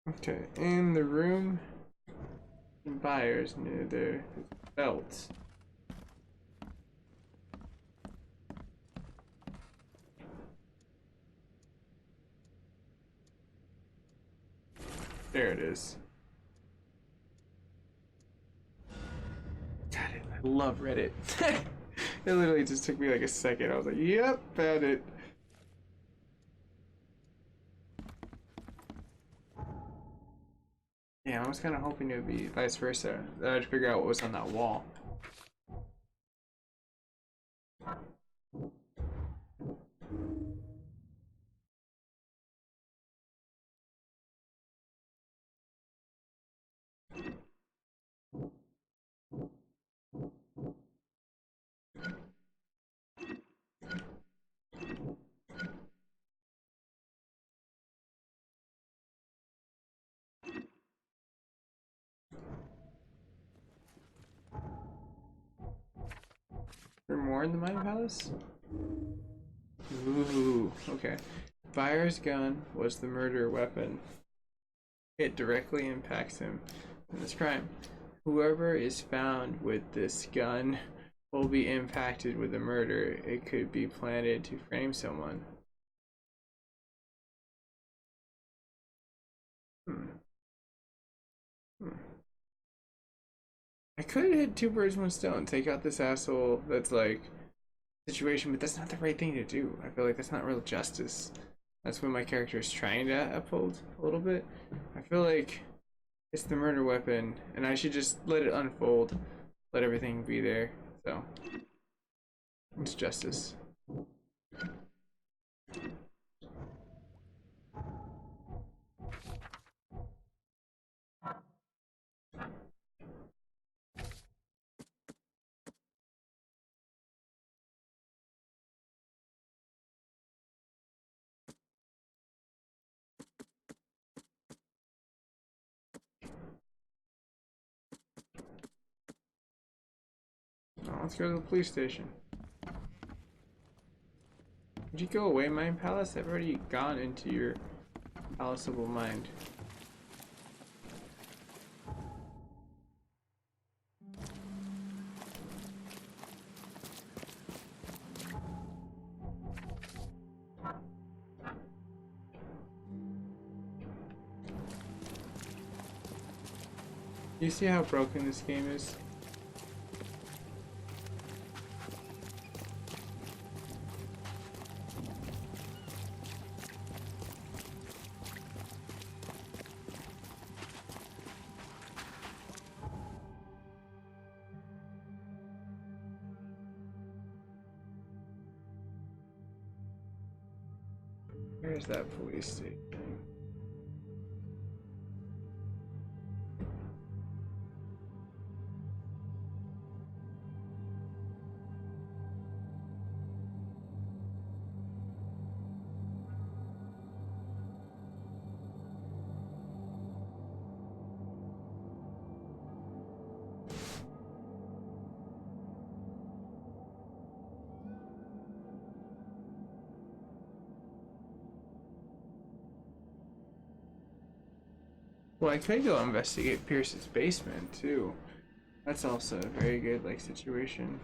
Okay, in the room, buyers near their belts. There it is. Got it. I love Reddit. It literally just took me like a second. I was like, yep, found it. Yeah, I was kind of hoping it would be vice versa. That I'd figure out what was on that wall. There more in the Mine Palace? Ooh, okay. Buyer's gun was the murder weapon. It directly impacts him in this crime. Whoever is found with this gun will be impacted with the murder. It could be planted to frame someone. I could hit two birds, one stone. Take out this asshole that's like situation, but that's not the right thing to do. I feel like that's not real justice. That's what my character is trying to uphold a little bit. I feel like it's the murder weapon, and I should just let it unfold, let everything be there. So it's justice. Now let's go to the police station. Would you go away, Mind Palace? I've already gone into your palaceable mind. You see how broken this game is? Where's that police station? Well, I could go investigate Pierce's basement too. That's also a very good like situation.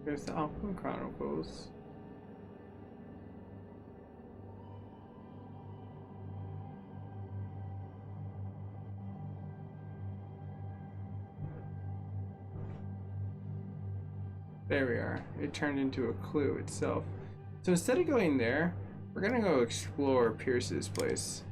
There's the Auckland Chronicles. There we are. It turned into a clue itself. So instead of going there, we're gonna go explore Pierce's place.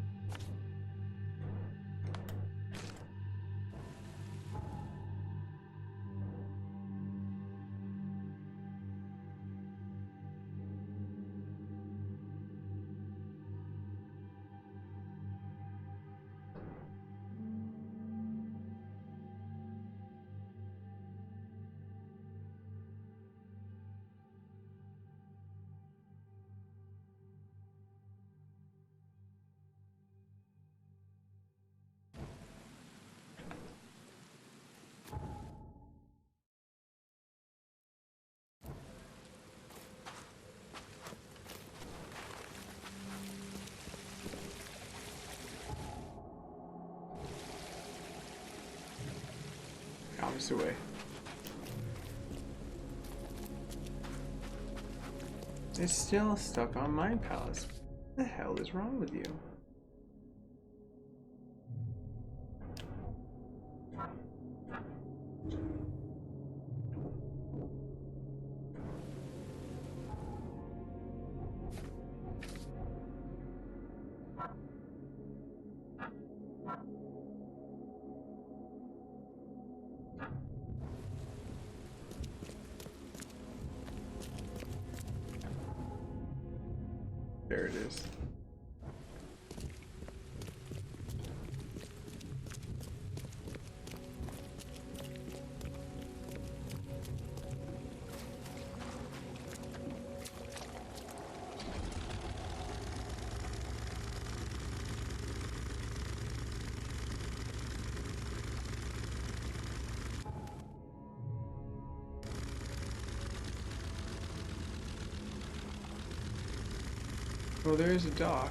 Opposite way. It's still stuck on Mind Palace. What the hell is wrong with you? There it is. Well, there is a dock.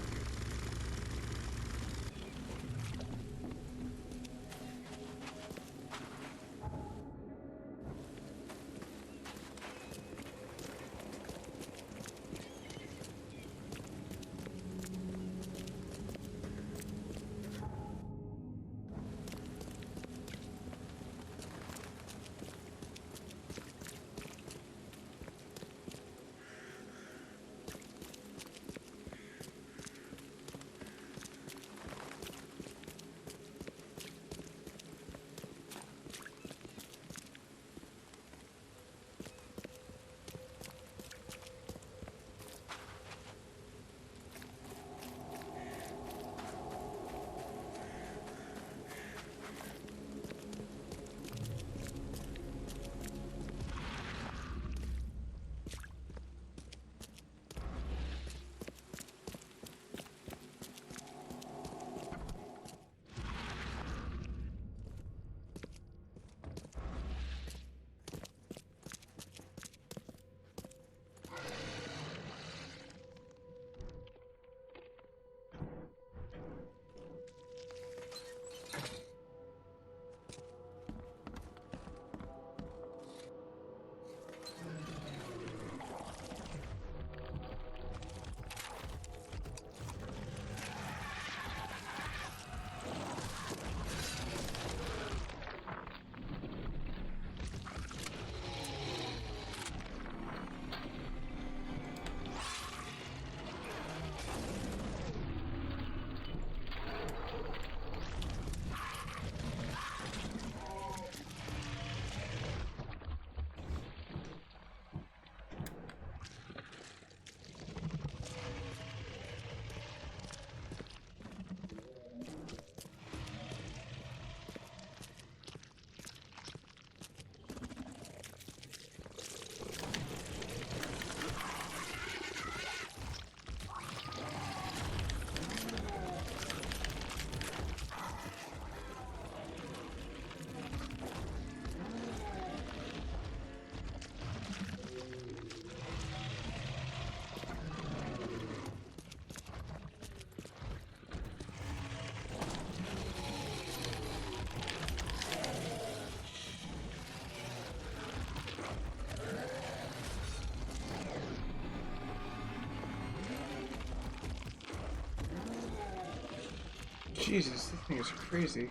Jesus, this thing is crazy.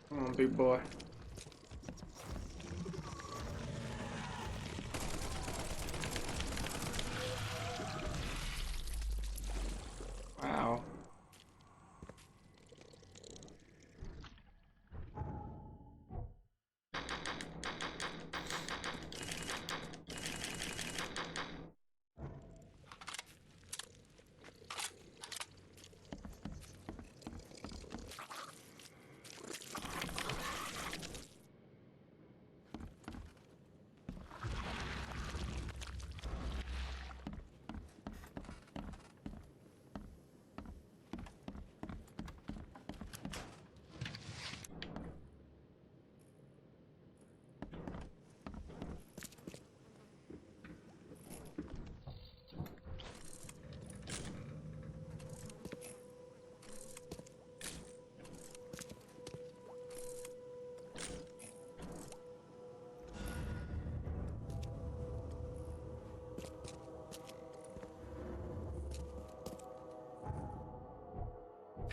Come on, big boy. Wow.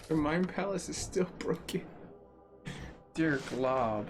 The Mind Palace is still broken. Dear Glob.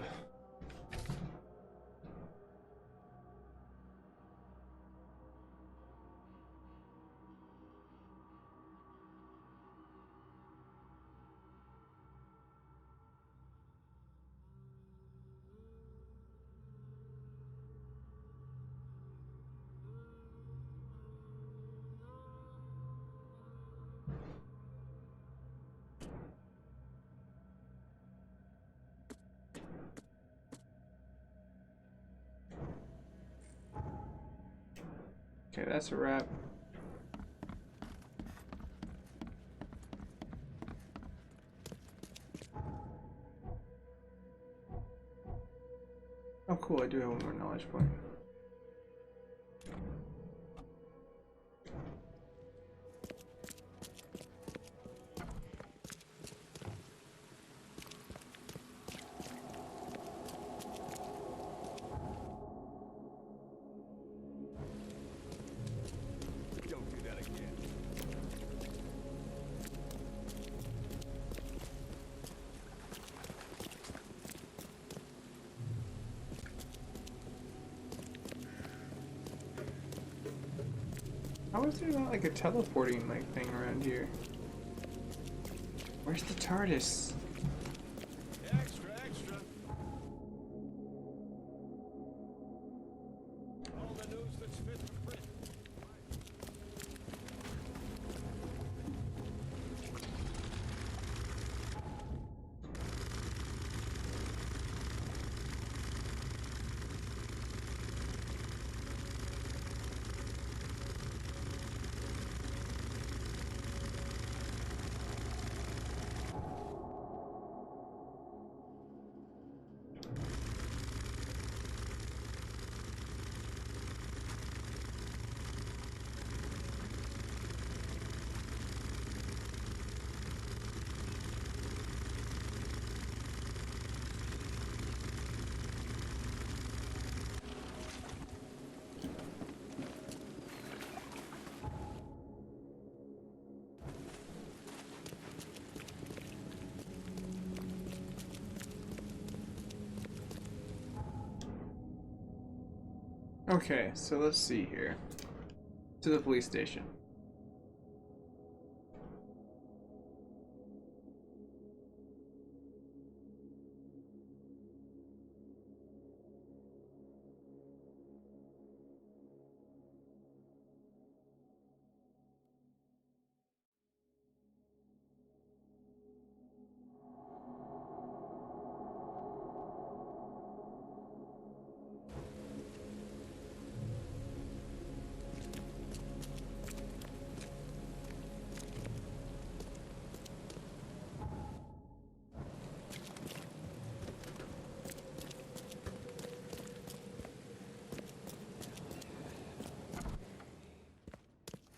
Okay, that's a wrap. Oh cool, I do have one more knowledge point. Don't do that again. How is there not like a teleporting like thing around here? Where's the TARDIS? Extra, extra. All the news that's fit for print. Okay, so let's see here. To the police station.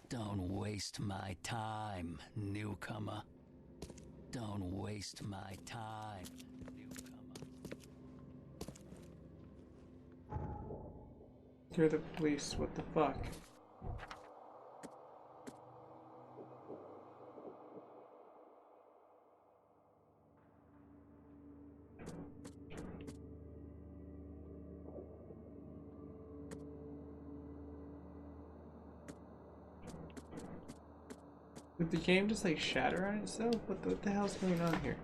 Don't waste my time, newcomer. Don't waste my time, newcomer. You're the police, what the fuck? Did the game just like shatter on itself? What the hell's going on here?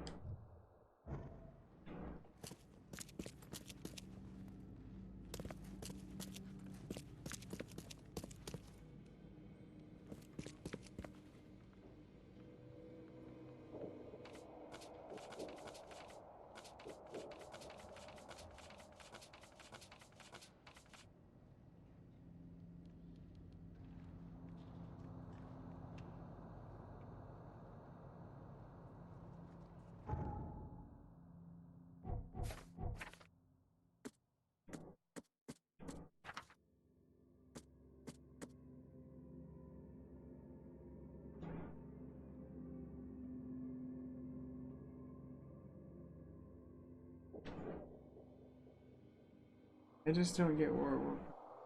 I just don't get where we're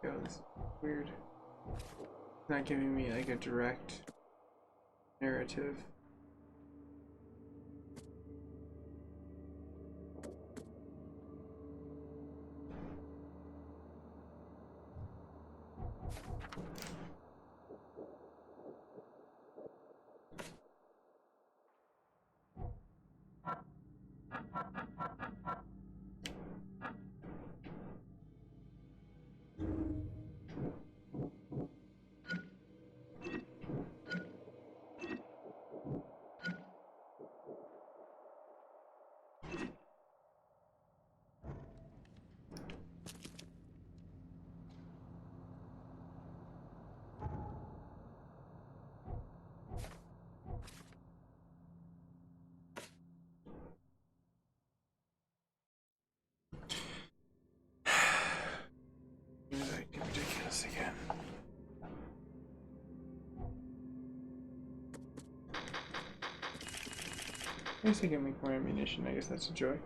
going. This is weird. It's not giving me like a direct narrative. Is that get ridiculous again? I guess I can make more ammunition. I guess that's a joy.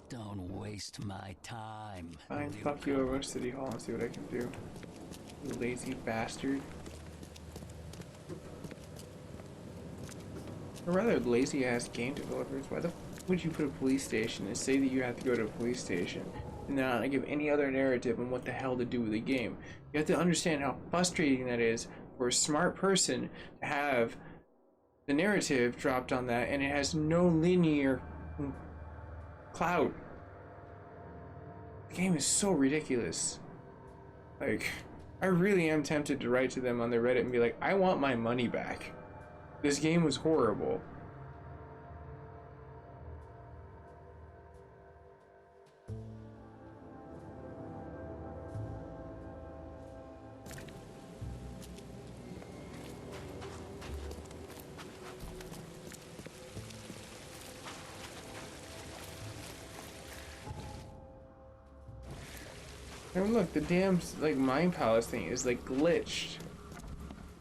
Don't waste my time. Fine, fuck you over to City Hall and see what I can do. You lazy bastard. Or rather, lazy ass game developers. Why the f would you put a police station and say that you have to go to a police station and not give any other narrative on what the hell to do with the game? You have to understand how frustrating that is for a smart person to have the narrative dropped on that and it has no linear clout. The game is so ridiculous. Like, I really am tempted to write to them on their Reddit and be like, I want my money back. This game was horrible. And look, the damn like Mind Palace thing is like glitched.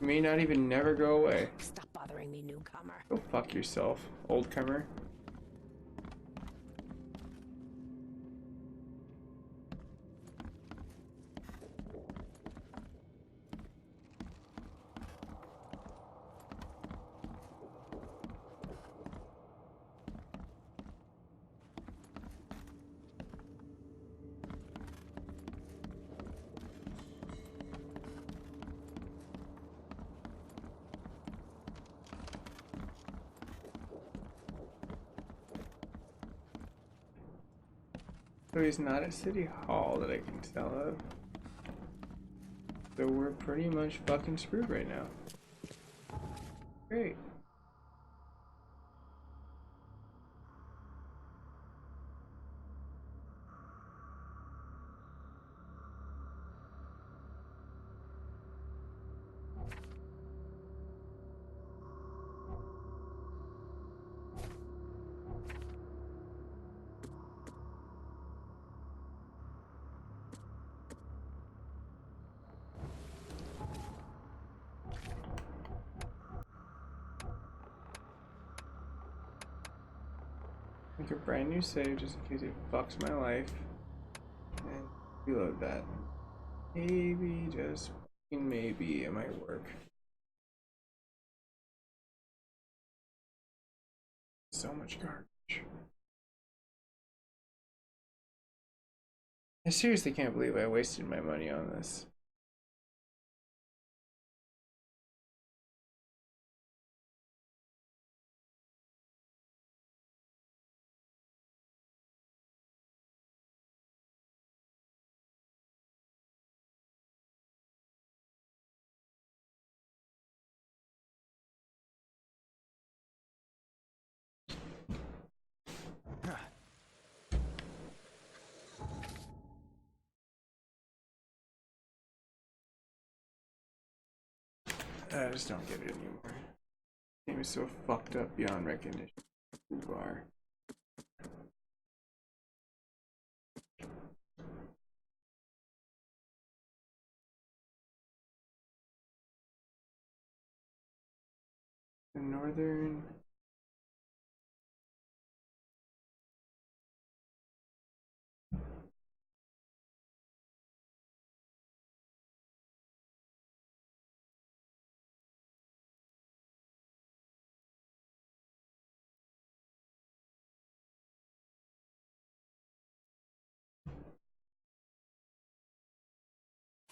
It may not even never go away. Stop bothering me, newcomer. Go fuck yourself, old comer. So he's not at City Hall that I can tell of. So we're pretty much fucking screwed right now. Great. Make a brand new save just in case it fucks my life. And reload that. Maybe, just maybe it might work. So much garbage. I seriously can't believe I wasted my money on this. I just don't get it anymore. The game is so fucked up beyond recognition. Bar. The northern.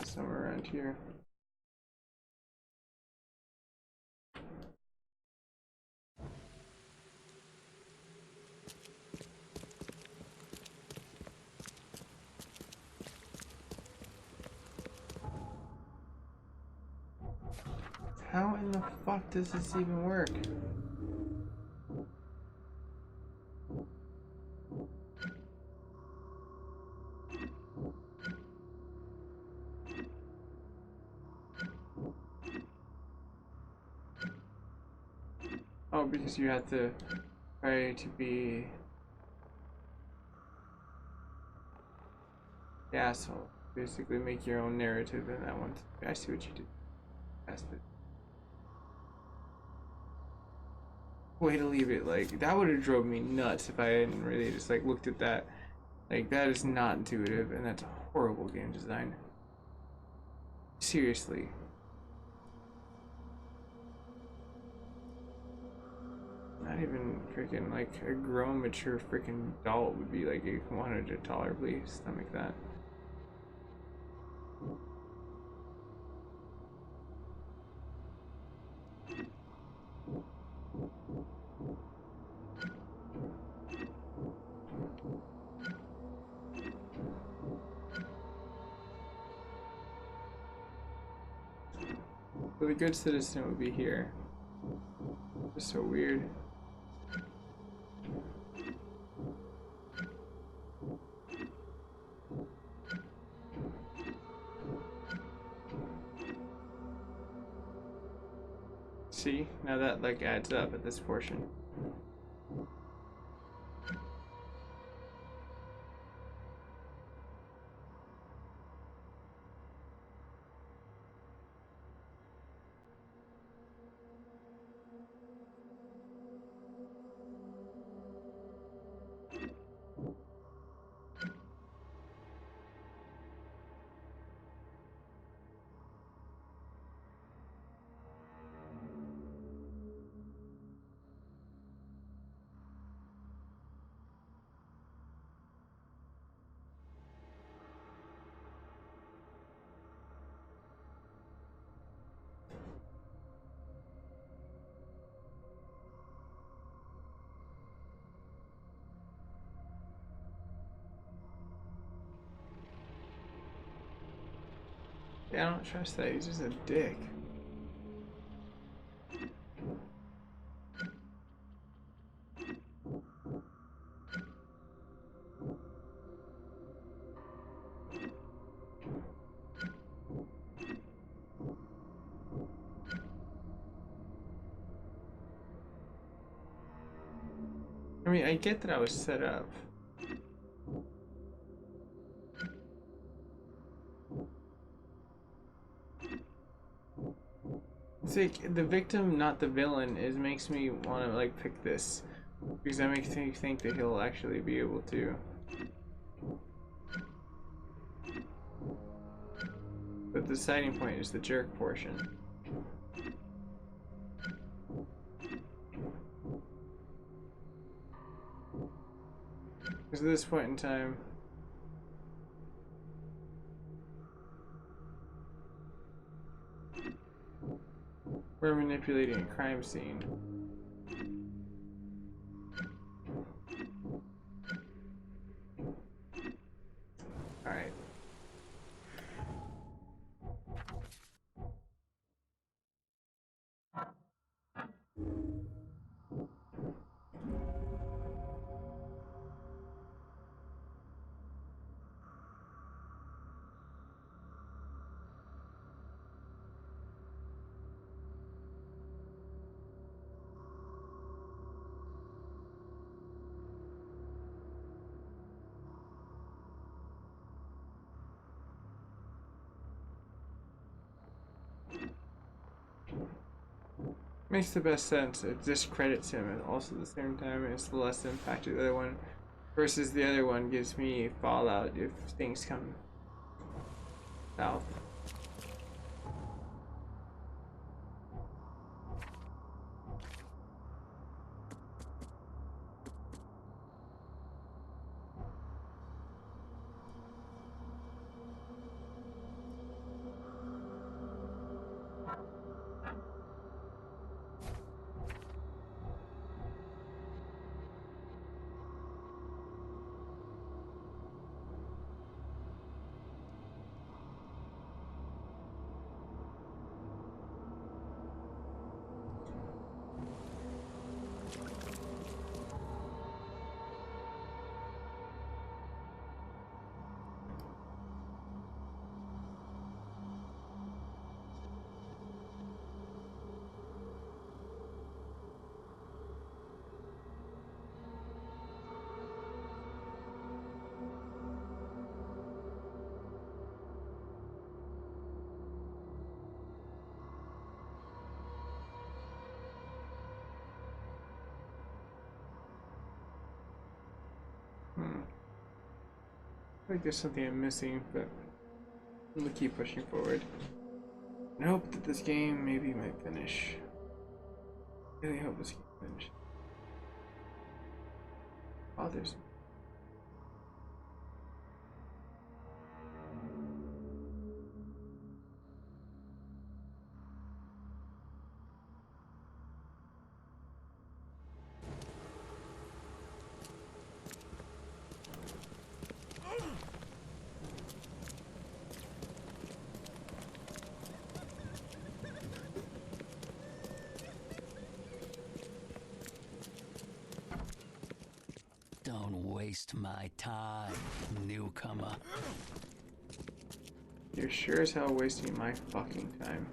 Somewhere around here. How in the fuck does this even work? Oh, because you have to try to be the asshole. Basically make your own narrative in that one. I see what you did. That's the way to leave it. Like, that would have drove me nuts if I hadn't really just like looked at that. Like, that is not intuitive, and that's horrible game design. Seriously. Not even freaking like a grown, mature freaking adult would be like, you wanted to tolerably stomach that. So the good citizen would be here. It's so weird. See, now that like adds up at this portion. Yeah, I don't trust that. He's just a dick. I mean, I get that I was set up. It's like the victim, not the villain, is makes me want to like pick this because that makes me think that he'll actually be able to. But the deciding point is the jerk portion. Because at this point in time, we're manipulating a crime scene. Alright. Makes the best sense. It discredits him and also at the same time it's less impact to the other one. Versus the other one gives me fallout if things come south. I think there's something I'm missing, but I'm gonna keep pushing forward and hope that this game maybe might finish. Really hope this game finishes. Bothers me. Don't waste my time, newcomer. You're sure as hell wasting my fucking time.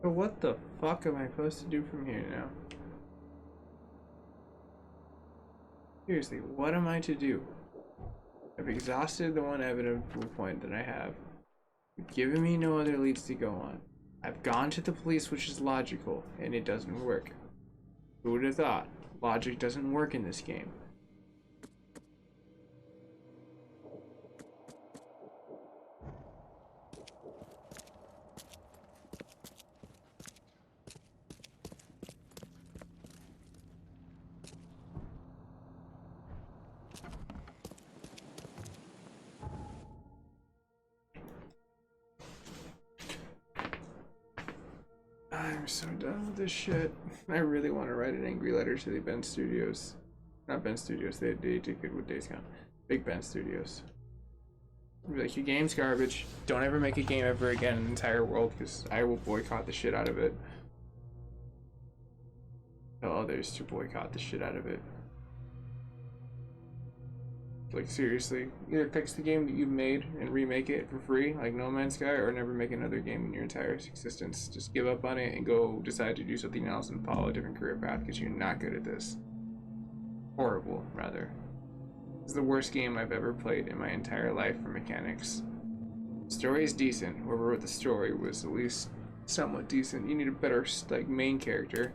But what the fuck am I supposed to do from here now? Seriously, what am I to do? I've exhausted the one evidence point that I have. You've given me no other leads to go on. I've gone to the police, which is logical, and it doesn't work. Who would have thought? Logic doesn't work in this game. I'm so done with this shit. I really want to write an angry letter to the Ben Studios. Not Ben Studios, they did good with Days Gone. Big Ben Studios. Be like, your game's garbage. Don't ever make a game ever again in the entire world, because I will boycott the shit out of it. Tell others to boycott the shit out of it. Like, seriously, either fix the game that you've made and remake it for free, like No Man's Sky, or never make another game in your entire existence. Just give up on it and go decide to do something else and follow a different career path, because you're not good at this. Horrible, rather. This is the worst game I've ever played in my entire life for mechanics. Story is decent. Whoever wrote the story was at least somewhat decent. You need a better, like, main character.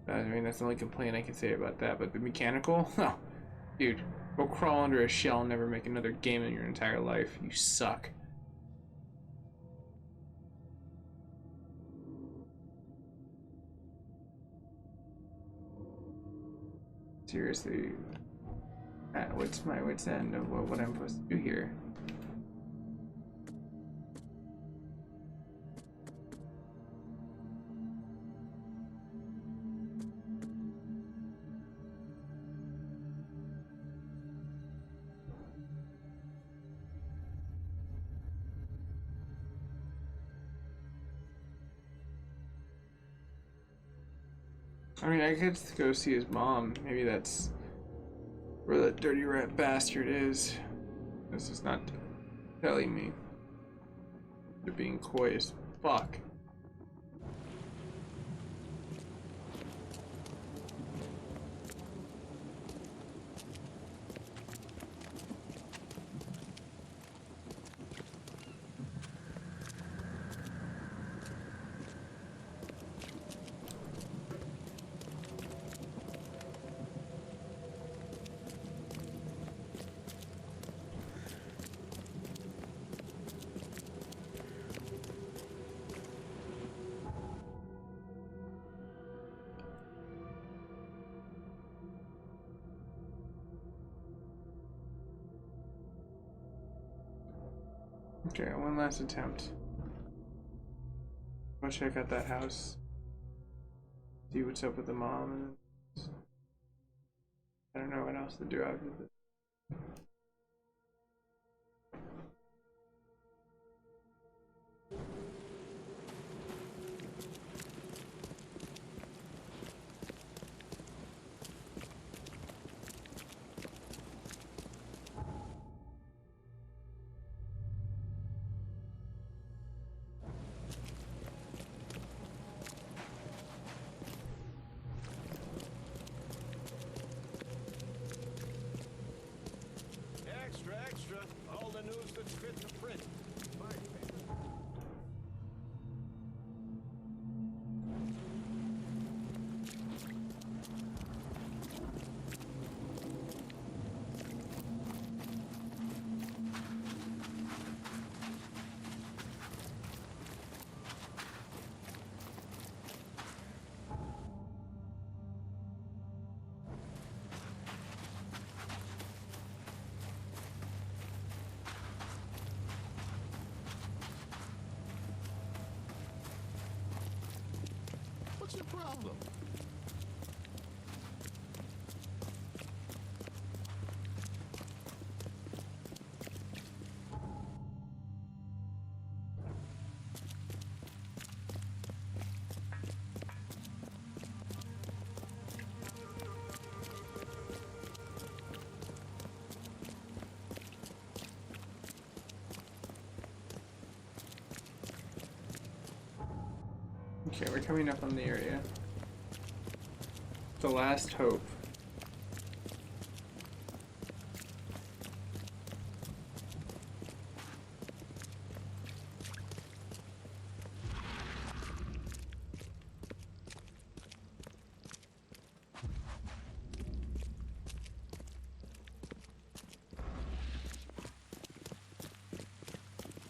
I mean, that's the only complaint I can say about that. But the mechanical, oh, dude, go crawl under a shell and never make another game in your entire life. You suck. Seriously, what's my wit's end of what I'm supposed to do here? I mean, I could go see his mom. Maybe that's where that dirty rat bastard is. This is not telling me. They're being coy as fuck. Okay, one last attempt. Go check out that house. See what's up with the mom, and I don't know what else to do after this. Extra, extra. All the news that's fit to print. What's your problem? Okay, we're coming up on the area. The last hope.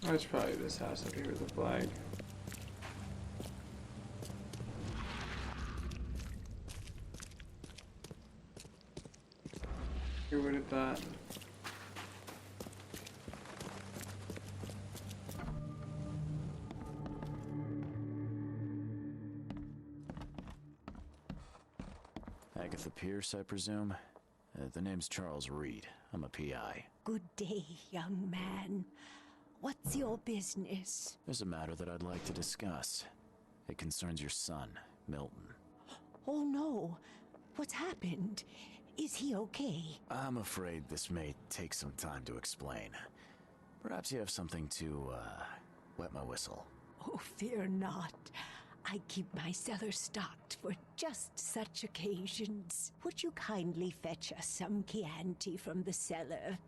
That's probably this house up here with the flag. Who would have thought? Agatha Pierce, I presume? The name's Charles Reed. I'm a PI. Good day, young man. What's your business? There's a matter that I'd like to discuss. It concerns your son, Milton. Oh no. What's happened? Is he okay? I'm afraid this may take some time to explain. Perhaps you have something to, wet my whistle. Oh, fear not. I keep my cellar stocked for just such occasions. Would you kindly fetch us some Chianti from the cellar?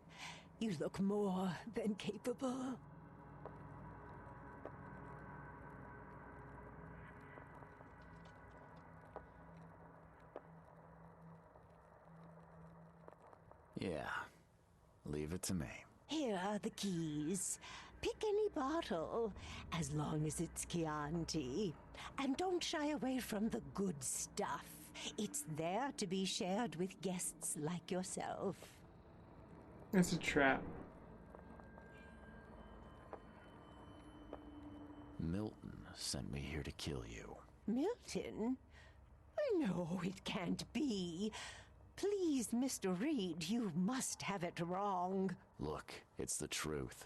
You look more than capable. Yeah. Leave it to me. Here are the keys. Pick any bottle, as long as it's Chianti. And don't shy away from the good stuff. It's there to be shared with guests like yourself. It's a trap. Milton sent me here to kill you. Milton? No, it can't be. Please, Mr. Reed, you must have it wrong. Look, it's the truth.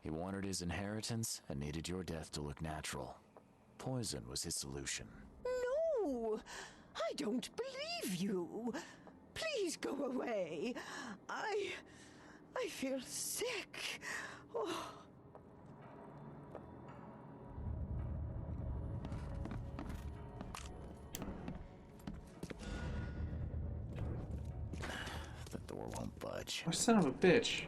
He wanted his inheritance and needed your death to look natural. Poison was his solution. No! I don't believe you. Please go away. I feel sick. Oh. The door won't budge. Oh, son of a bitch.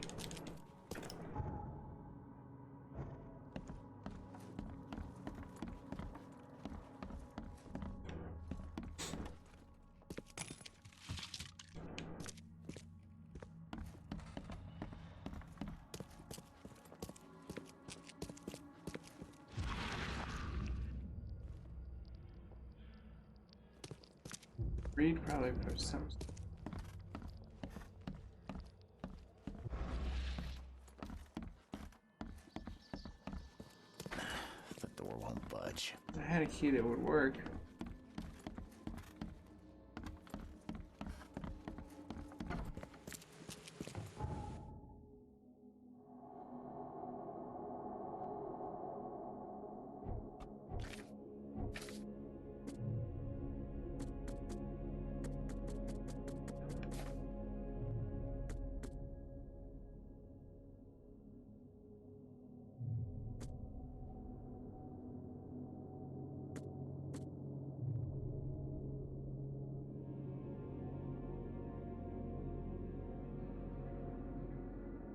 Reed probably put some. The door won't budge. I had a key that would work.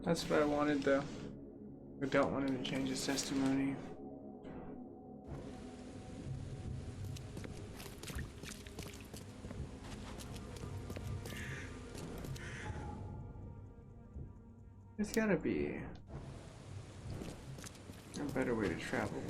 That's what I wanted though. I don't want him to change his testimony. There's gotta be a better way to travel.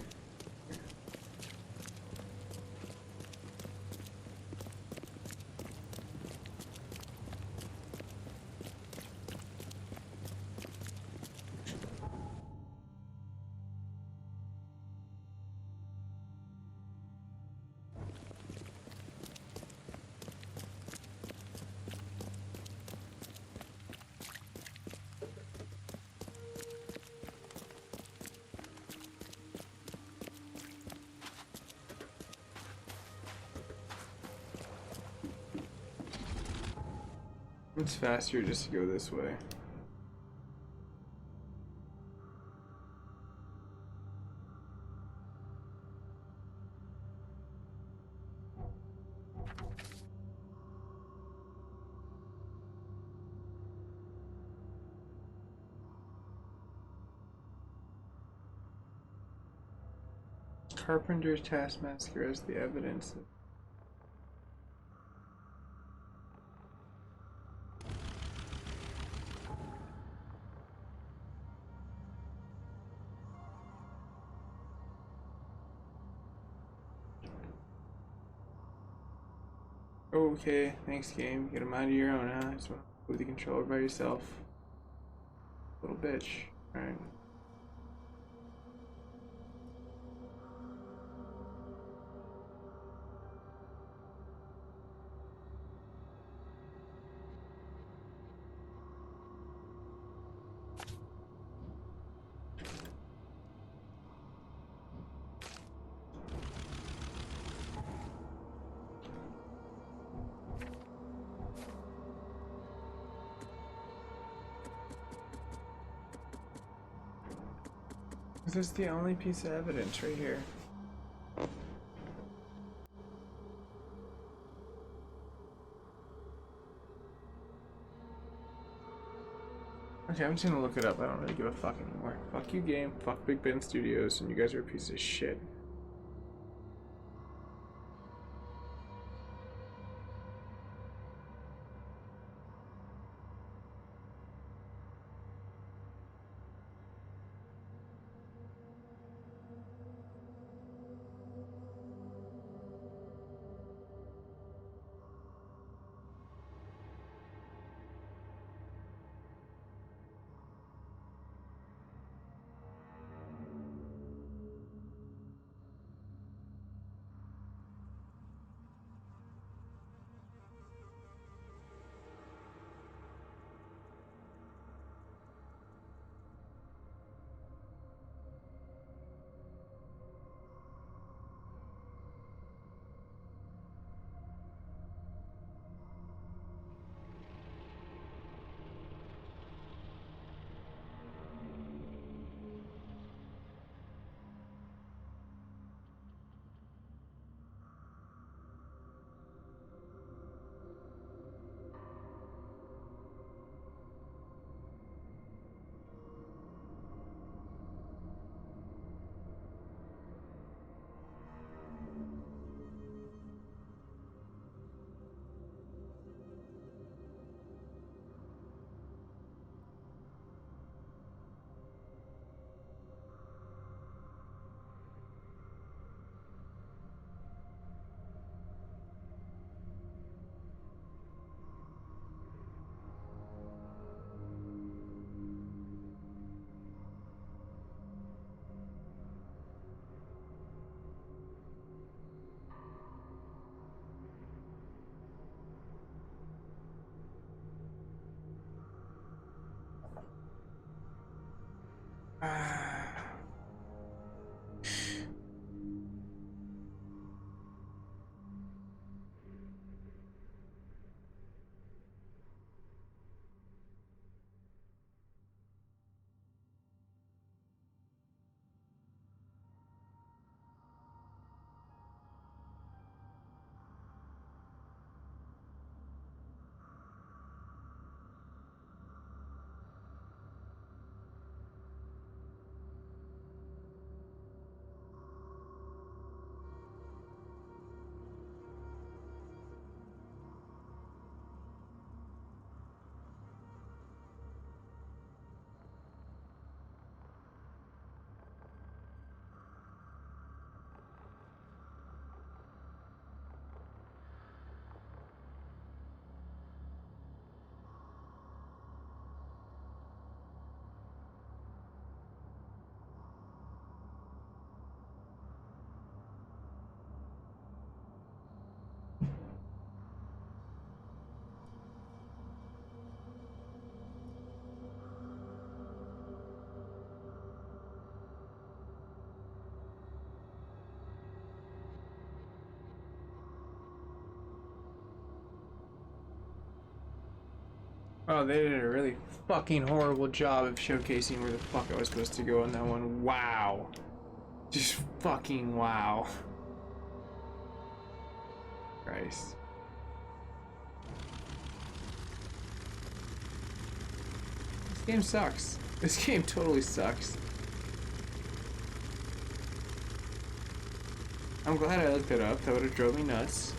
It's faster just to go this way. Carpenter's Taskmaster as the evidence. Okay, thanks game. You got a mind of your own, huh? Just want to move the controller by yourself. Little bitch. Alright. This is the only piece of evidence right here. Okay, I'm just gonna look it up. I don't really give a fuck anymore. Fuck you, game. Fuck Big Ben Studios, and you guys are a piece of shit. Oh, they did a really fucking horrible job of showcasing where the fuck I was supposed to go on that one. Wow. Just fucking wow. Christ. This game sucks. This game totally sucks. I'm glad I looked it up. That would have drove me nuts.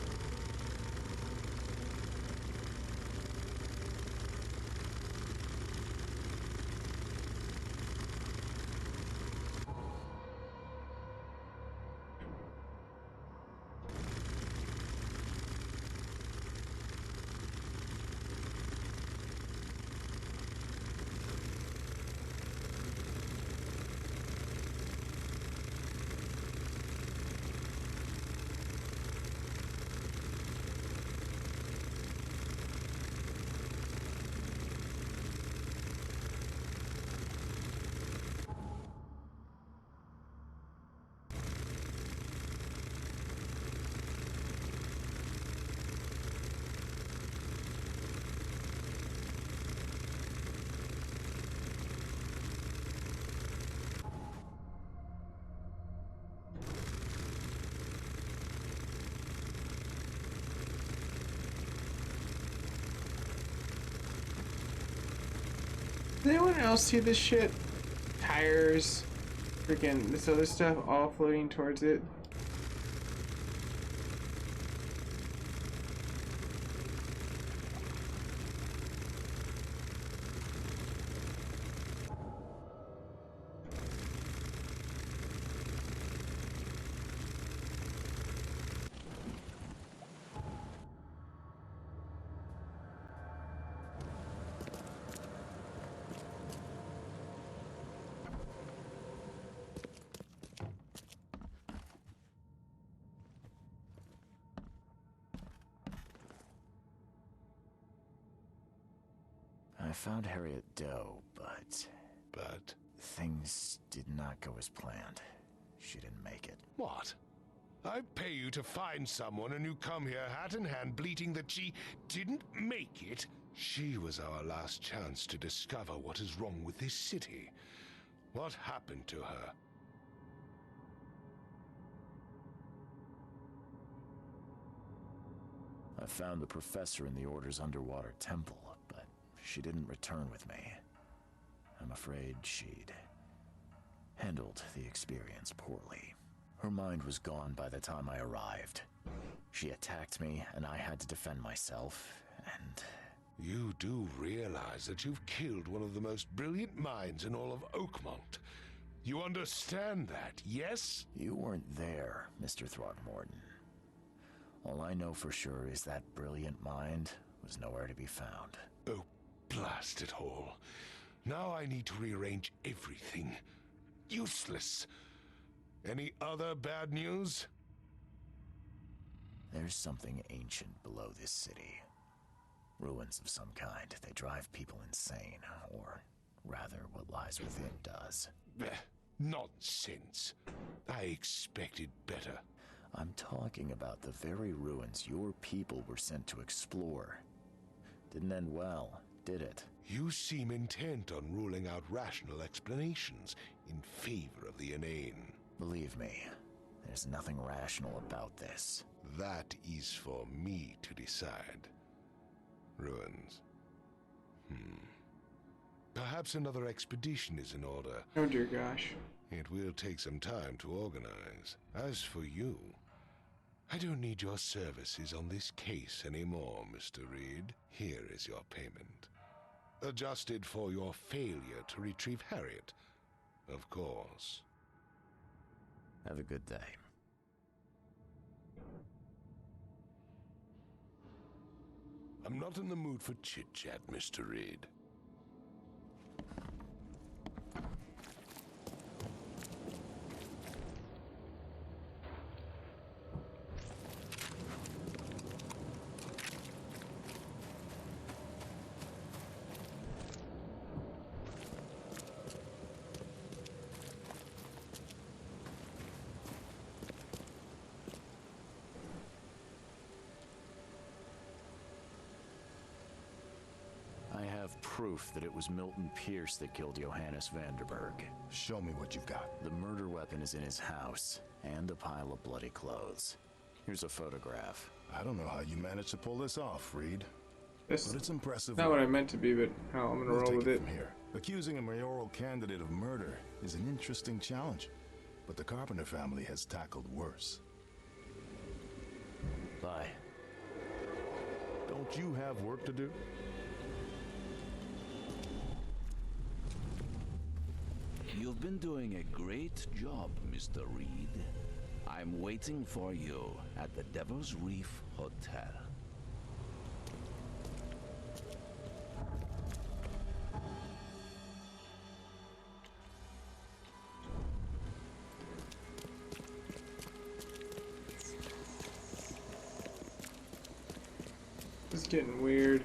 Does anyone else see this shit? Tires, freaking this other stuff all floating towards it. I found Harriet Doe, but But things did not go as planned. She didn't make it. what? I pay you to find someone and you come here hat in hand bleating that she didn't make it? She was our last chance to discover what is wrong with this city. What happened to her? I found the professor in the Order's underwater temple, but she didn't return with me. I'm afraid she'd handled the experience poorly. Her mind was gone by the time I arrived. She attacked me, and I had to defend myself, and... You do realize that you've killed one of the most brilliant minds in all of Oakmont. You understand that, yes? You weren't there, Mr. Throckmorton. All I know for sure is that brilliant mind was nowhere to be found. Oh, blast it all. Now I need to rearrange everything. Useless. Any other bad news? There's something ancient below this city. Ruins of some kind. They drive people insane, or rather, what lies within does. Nonsense. I expected better. I'm talking about the very ruins your people were sent to explore. Didn't end well, did it? You seem intent on ruling out rational explanations in favor of the inane. Believe me, there's nothing rational about this. That is for me to decide. Ruins. Perhaps another expedition is in order. Oh dear gosh. It will take some time to organize. As for you, I don't need your services on this case anymore, Mr. Reed. Here is your payment. Adjusted for your failure to retrieve Harriet, of course. Have a good day. I'm not in the mood for chit-chat, Mr. Reed. I have proof that it was Milton Pierce that killed Johannes Vanderberg. Show me what you've got. The murder weapon is in his house, and a pile of bloody clothes. Here's a photograph. I don't know how you managed to pull this off, Reed. This But it's impressive. not what I meant to be, but how I'm gonna We'll roll take with it it. from here. Accusing a mayoral candidate of murder is an interesting challenge, but the Carpenter family has tackled worse. Bye. Don't you have work to do? You've been doing a great job, Mr. Reed. I'm waiting for you at the Devil's Reef Hotel. This is getting weird.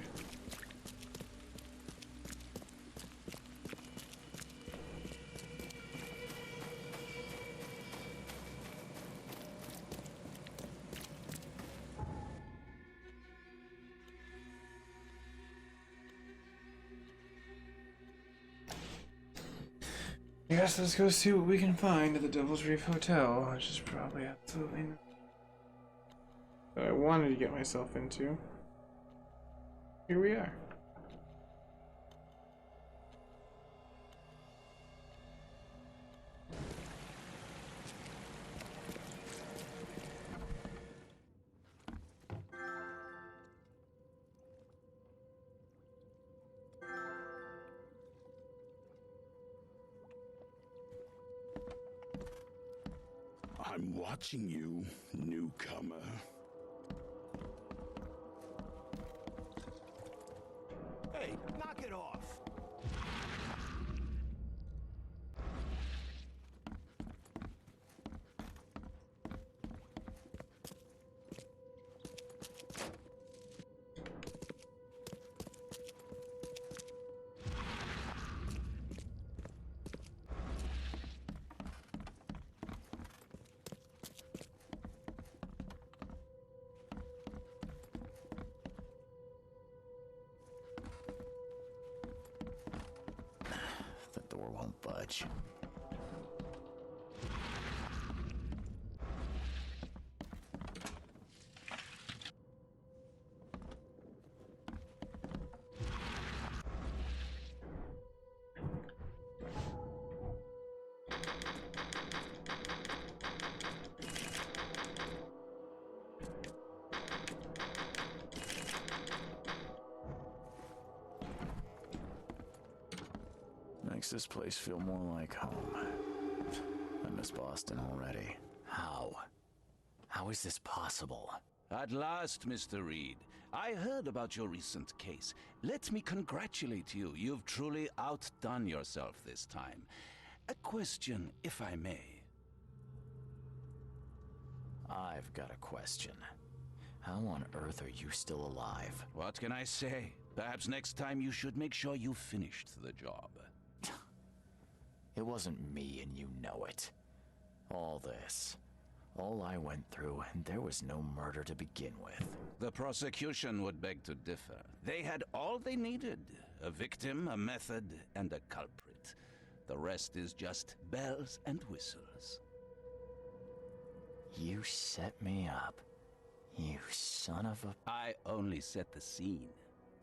Yes, let's go see what we can find at the Devil's Reef Hotel, which is probably absolutely not what I wanted to get myself into. Here we are. I'm watching you, newcomer. Hey, knock it off! The door won't budge. Makes this place feel more like home. I miss Boston already. How? How is this possible? At last, Mr. Reed. I heard about your recent case. Let me congratulate you. You've truly outdone yourself this time. A question, if I may. I've got a question. How on earth are you still alive? What can I say? Perhaps next time you should make sure you finished the job. It wasn't me, and you know it. All this. All I went through, and there was no murder to begin with. The prosecution would beg to differ. They had all they needed. A victim, a method, and a culprit. The rest is just bells and whistles. You set me up. You son of a... I only set the scene.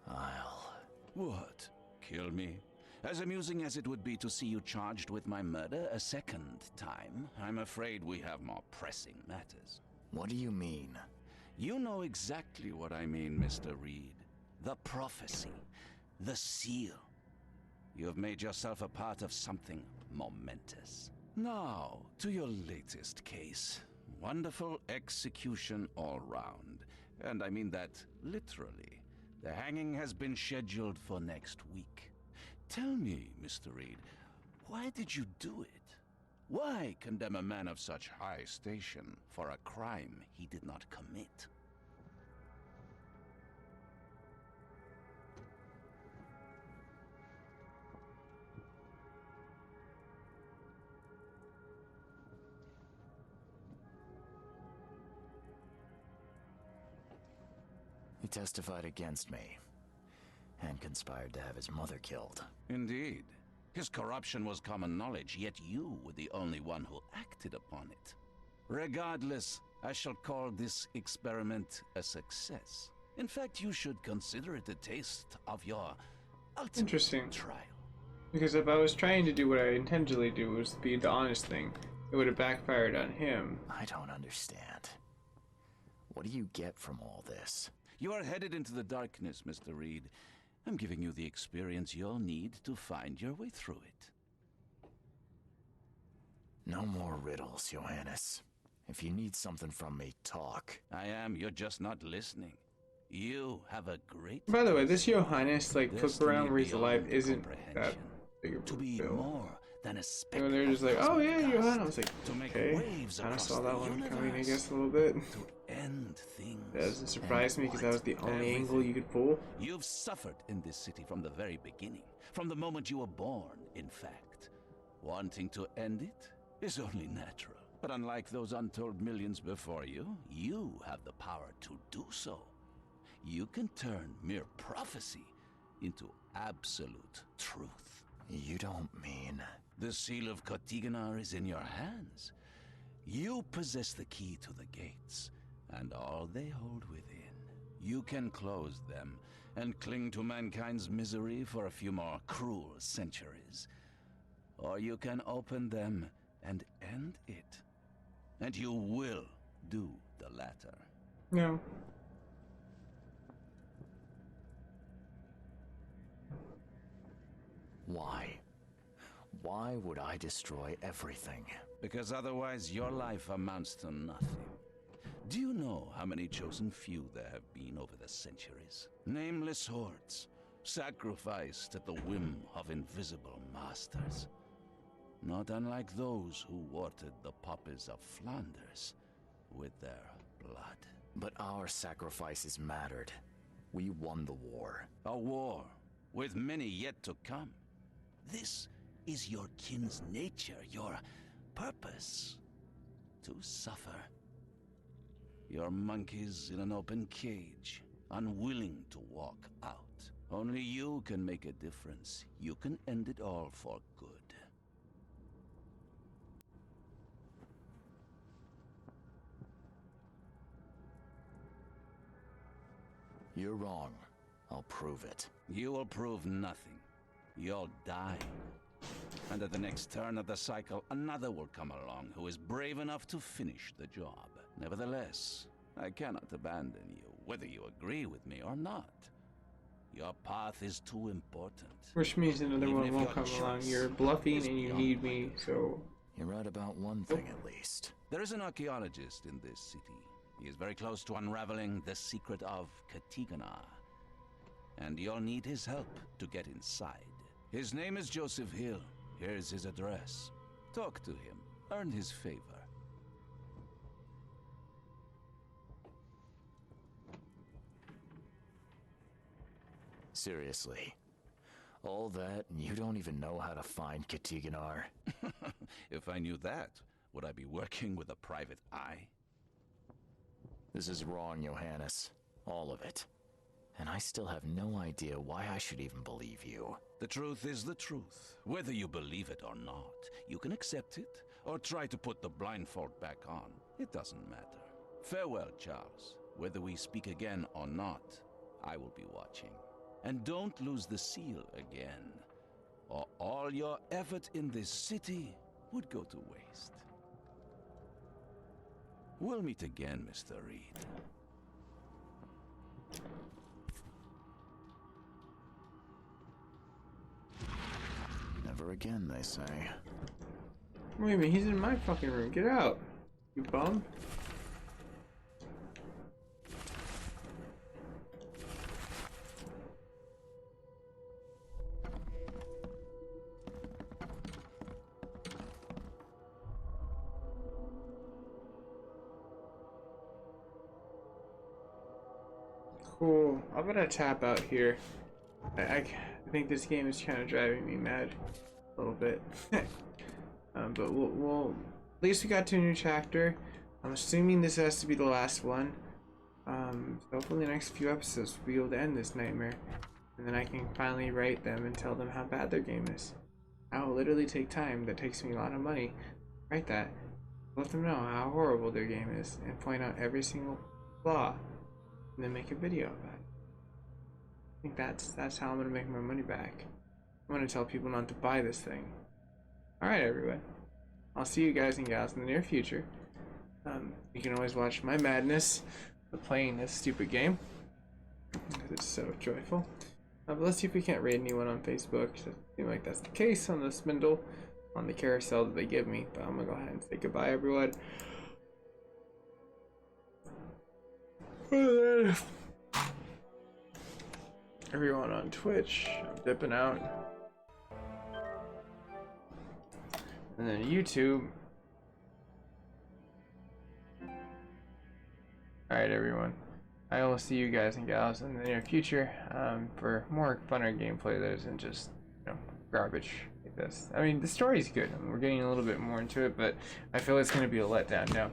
I'll... What? Kill me? As amusing as it would be to see you charged with my murder a second time, I'm afraid we have more pressing matters. What do you mean? You know exactly what I mean, Mr. Reed. The prophecy. The seal. You have made yourself a part of something momentous. Now, to your latest case. Wonderful execution all round. And I mean that literally. The hanging has been scheduled for next week. Tell me, Mr. Reed, why did you do it? Why condemn a man of such high station for a crime he did not commit? He testified against me. and conspired to have his mother killed. Indeed. His corruption was common knowledge, yet you were the only one who acted upon it. Regardless, I shall call this experiment a success. In fact, you should consider it a taste of your ultimate Interesting. trial. Because if I was trying to do what I intentionally do, was be the honest thing, it would have backfired on him. I don't understand. What do you get from all this? You are headed into the darkness, Mr. Reed. I'm giving you the experience you'll need to find your way through it. No more riddles, Johannes. If you need something from me, talk. I am, you're just not listening. You have a great... By the way, this Johannes, like, flip around where he's beyond alive isn't that comprehension. big of To a be deal. more than a And spectacle. they're just like, oh yeah, Johannes. I was like, To make okay. waves Kind of across saw the that one coming, I universe. guess, a little bit. To end things. That doesn't surprise me because that was the only Everything. angle you could pull. You've suffered in this city from the very beginning. From the moment you were born, in fact. Wanting to end it is only natural. But unlike those untold millions before you, you have the power to do so. You can turn mere prophecy into absolute truth. You don't mean... The seal of Kotiganar is in your hands. You possess the key to the gates, and all they hold within. You can close them and cling to mankind's misery for a few more cruel centuries. Or you can open them and end it. And you will do the latter. No. Why? Why would I destroy everything? Because otherwise your life amounts to nothing. Do you know how many chosen few there have been over the centuries? Nameless hordes, sacrificed at the whim of invisible masters. Not unlike those who watered the poppies of Flanders with their blood. But our sacrifices mattered. We won the war. A war with many yet to come. This is your kin's nature, your purpose. To suffer. Your monkeys in an open cage, unwilling to walk out. Only you can make a difference. You can end it all for good. You're wrong. I'll prove it. You will prove nothing. You'll die. And at the next turn of the cycle, another will come along who is brave enough to finish the job. Nevertheless, I cannot abandon you, whether you agree with me or not. Your path is too important. Which means another Even one if won't your come along. choice You're bluffing is and you beyond need my me, control. so... You're right about one thing at least. There is an archaeologist in this city. He is very close to unraveling the secret of Kotiganar. And you'll need his help to get inside. His name is Joseph Hill. Here's his address. Talk to him. Earn his favor. Seriously. All that, and you don't even know how to find Kotiganar? If I knew that, would I be working with a private eye? This is wrong, Johannes. All of it. And I still have no idea why I should even believe you. The truth is the truth. Whether you believe it or not, you can accept it, or try to put the blindfold back on. It doesn't matter. Farewell, Charles. Whether we speak again or not, I will be watching. And don't lose the seal again, or all your effort in this city would go to waste. We'll meet again, Mr. Reed. Never again, they say. Wait a minute, he's in my fucking room. Get out, you bum. Cool. I'm gonna tap out here. I think this game is kind of driving me mad a little bit. But we'll at least we got to a new chapter. I'm assuming this has to be the last one. So hopefully the next few episodes we'll be able to end this nightmare. and then I can finally write them and tell them how bad their game is. I will literally take time that takes me a lot of money, write that, let them know how horrible their game is, and point out every single flaw, and then make a video about it. I think that's how I'm gonna make my money back. I'm gonna tell people not to buy this thing. Alright, everyone. I'll see you guys and gals in the near future. You can always watch my madness of playing this stupid game, because it's so joyful. But let's see if we can't raid anyone on Facebook. It doesn't seem like that's the case on the spindle, on the carousel that they give me. But I'm gonna go ahead and say goodbye, everyone. Everyone on Twitch, I'm dipping out. And then YouTube. Alright, everyone. I will see you guys and gals in the near future for more funner gameplay that isn't just, garbage like this. I mean, the story's good. I mean, we're getting a little bit more into it, but I feel it's going to be a letdown now.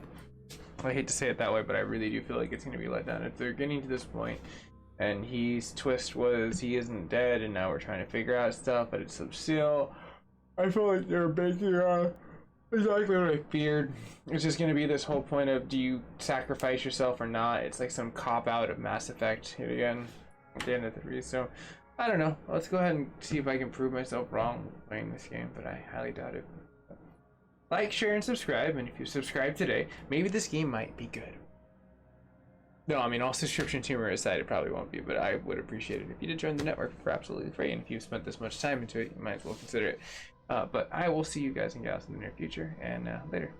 I hate to say it that way, but I really do feel like it's going to be a letdown. If they're getting to this point, and his twist was he isn't dead, and now we're trying to figure out stuff, but it's Subsil. I feel like they're banking on exactly what I feared. It's just going to be this whole point of, do you sacrifice yourself or not? It's like some cop-out of Mass Effect yet again at the end of the 3. So, I don't know. Let's go ahead and see if I can prove myself wrong playing this game, but I highly doubt it. Like, share, and subscribe, and if you subscribe today, maybe this game might be good. No, I mean, all subscription humor aside, it probably won't be, but I would appreciate it if you did join the network for absolutely free, and if you've spent this much time into it, you might as well consider it. But I will see you guys and gals in the near future, and later.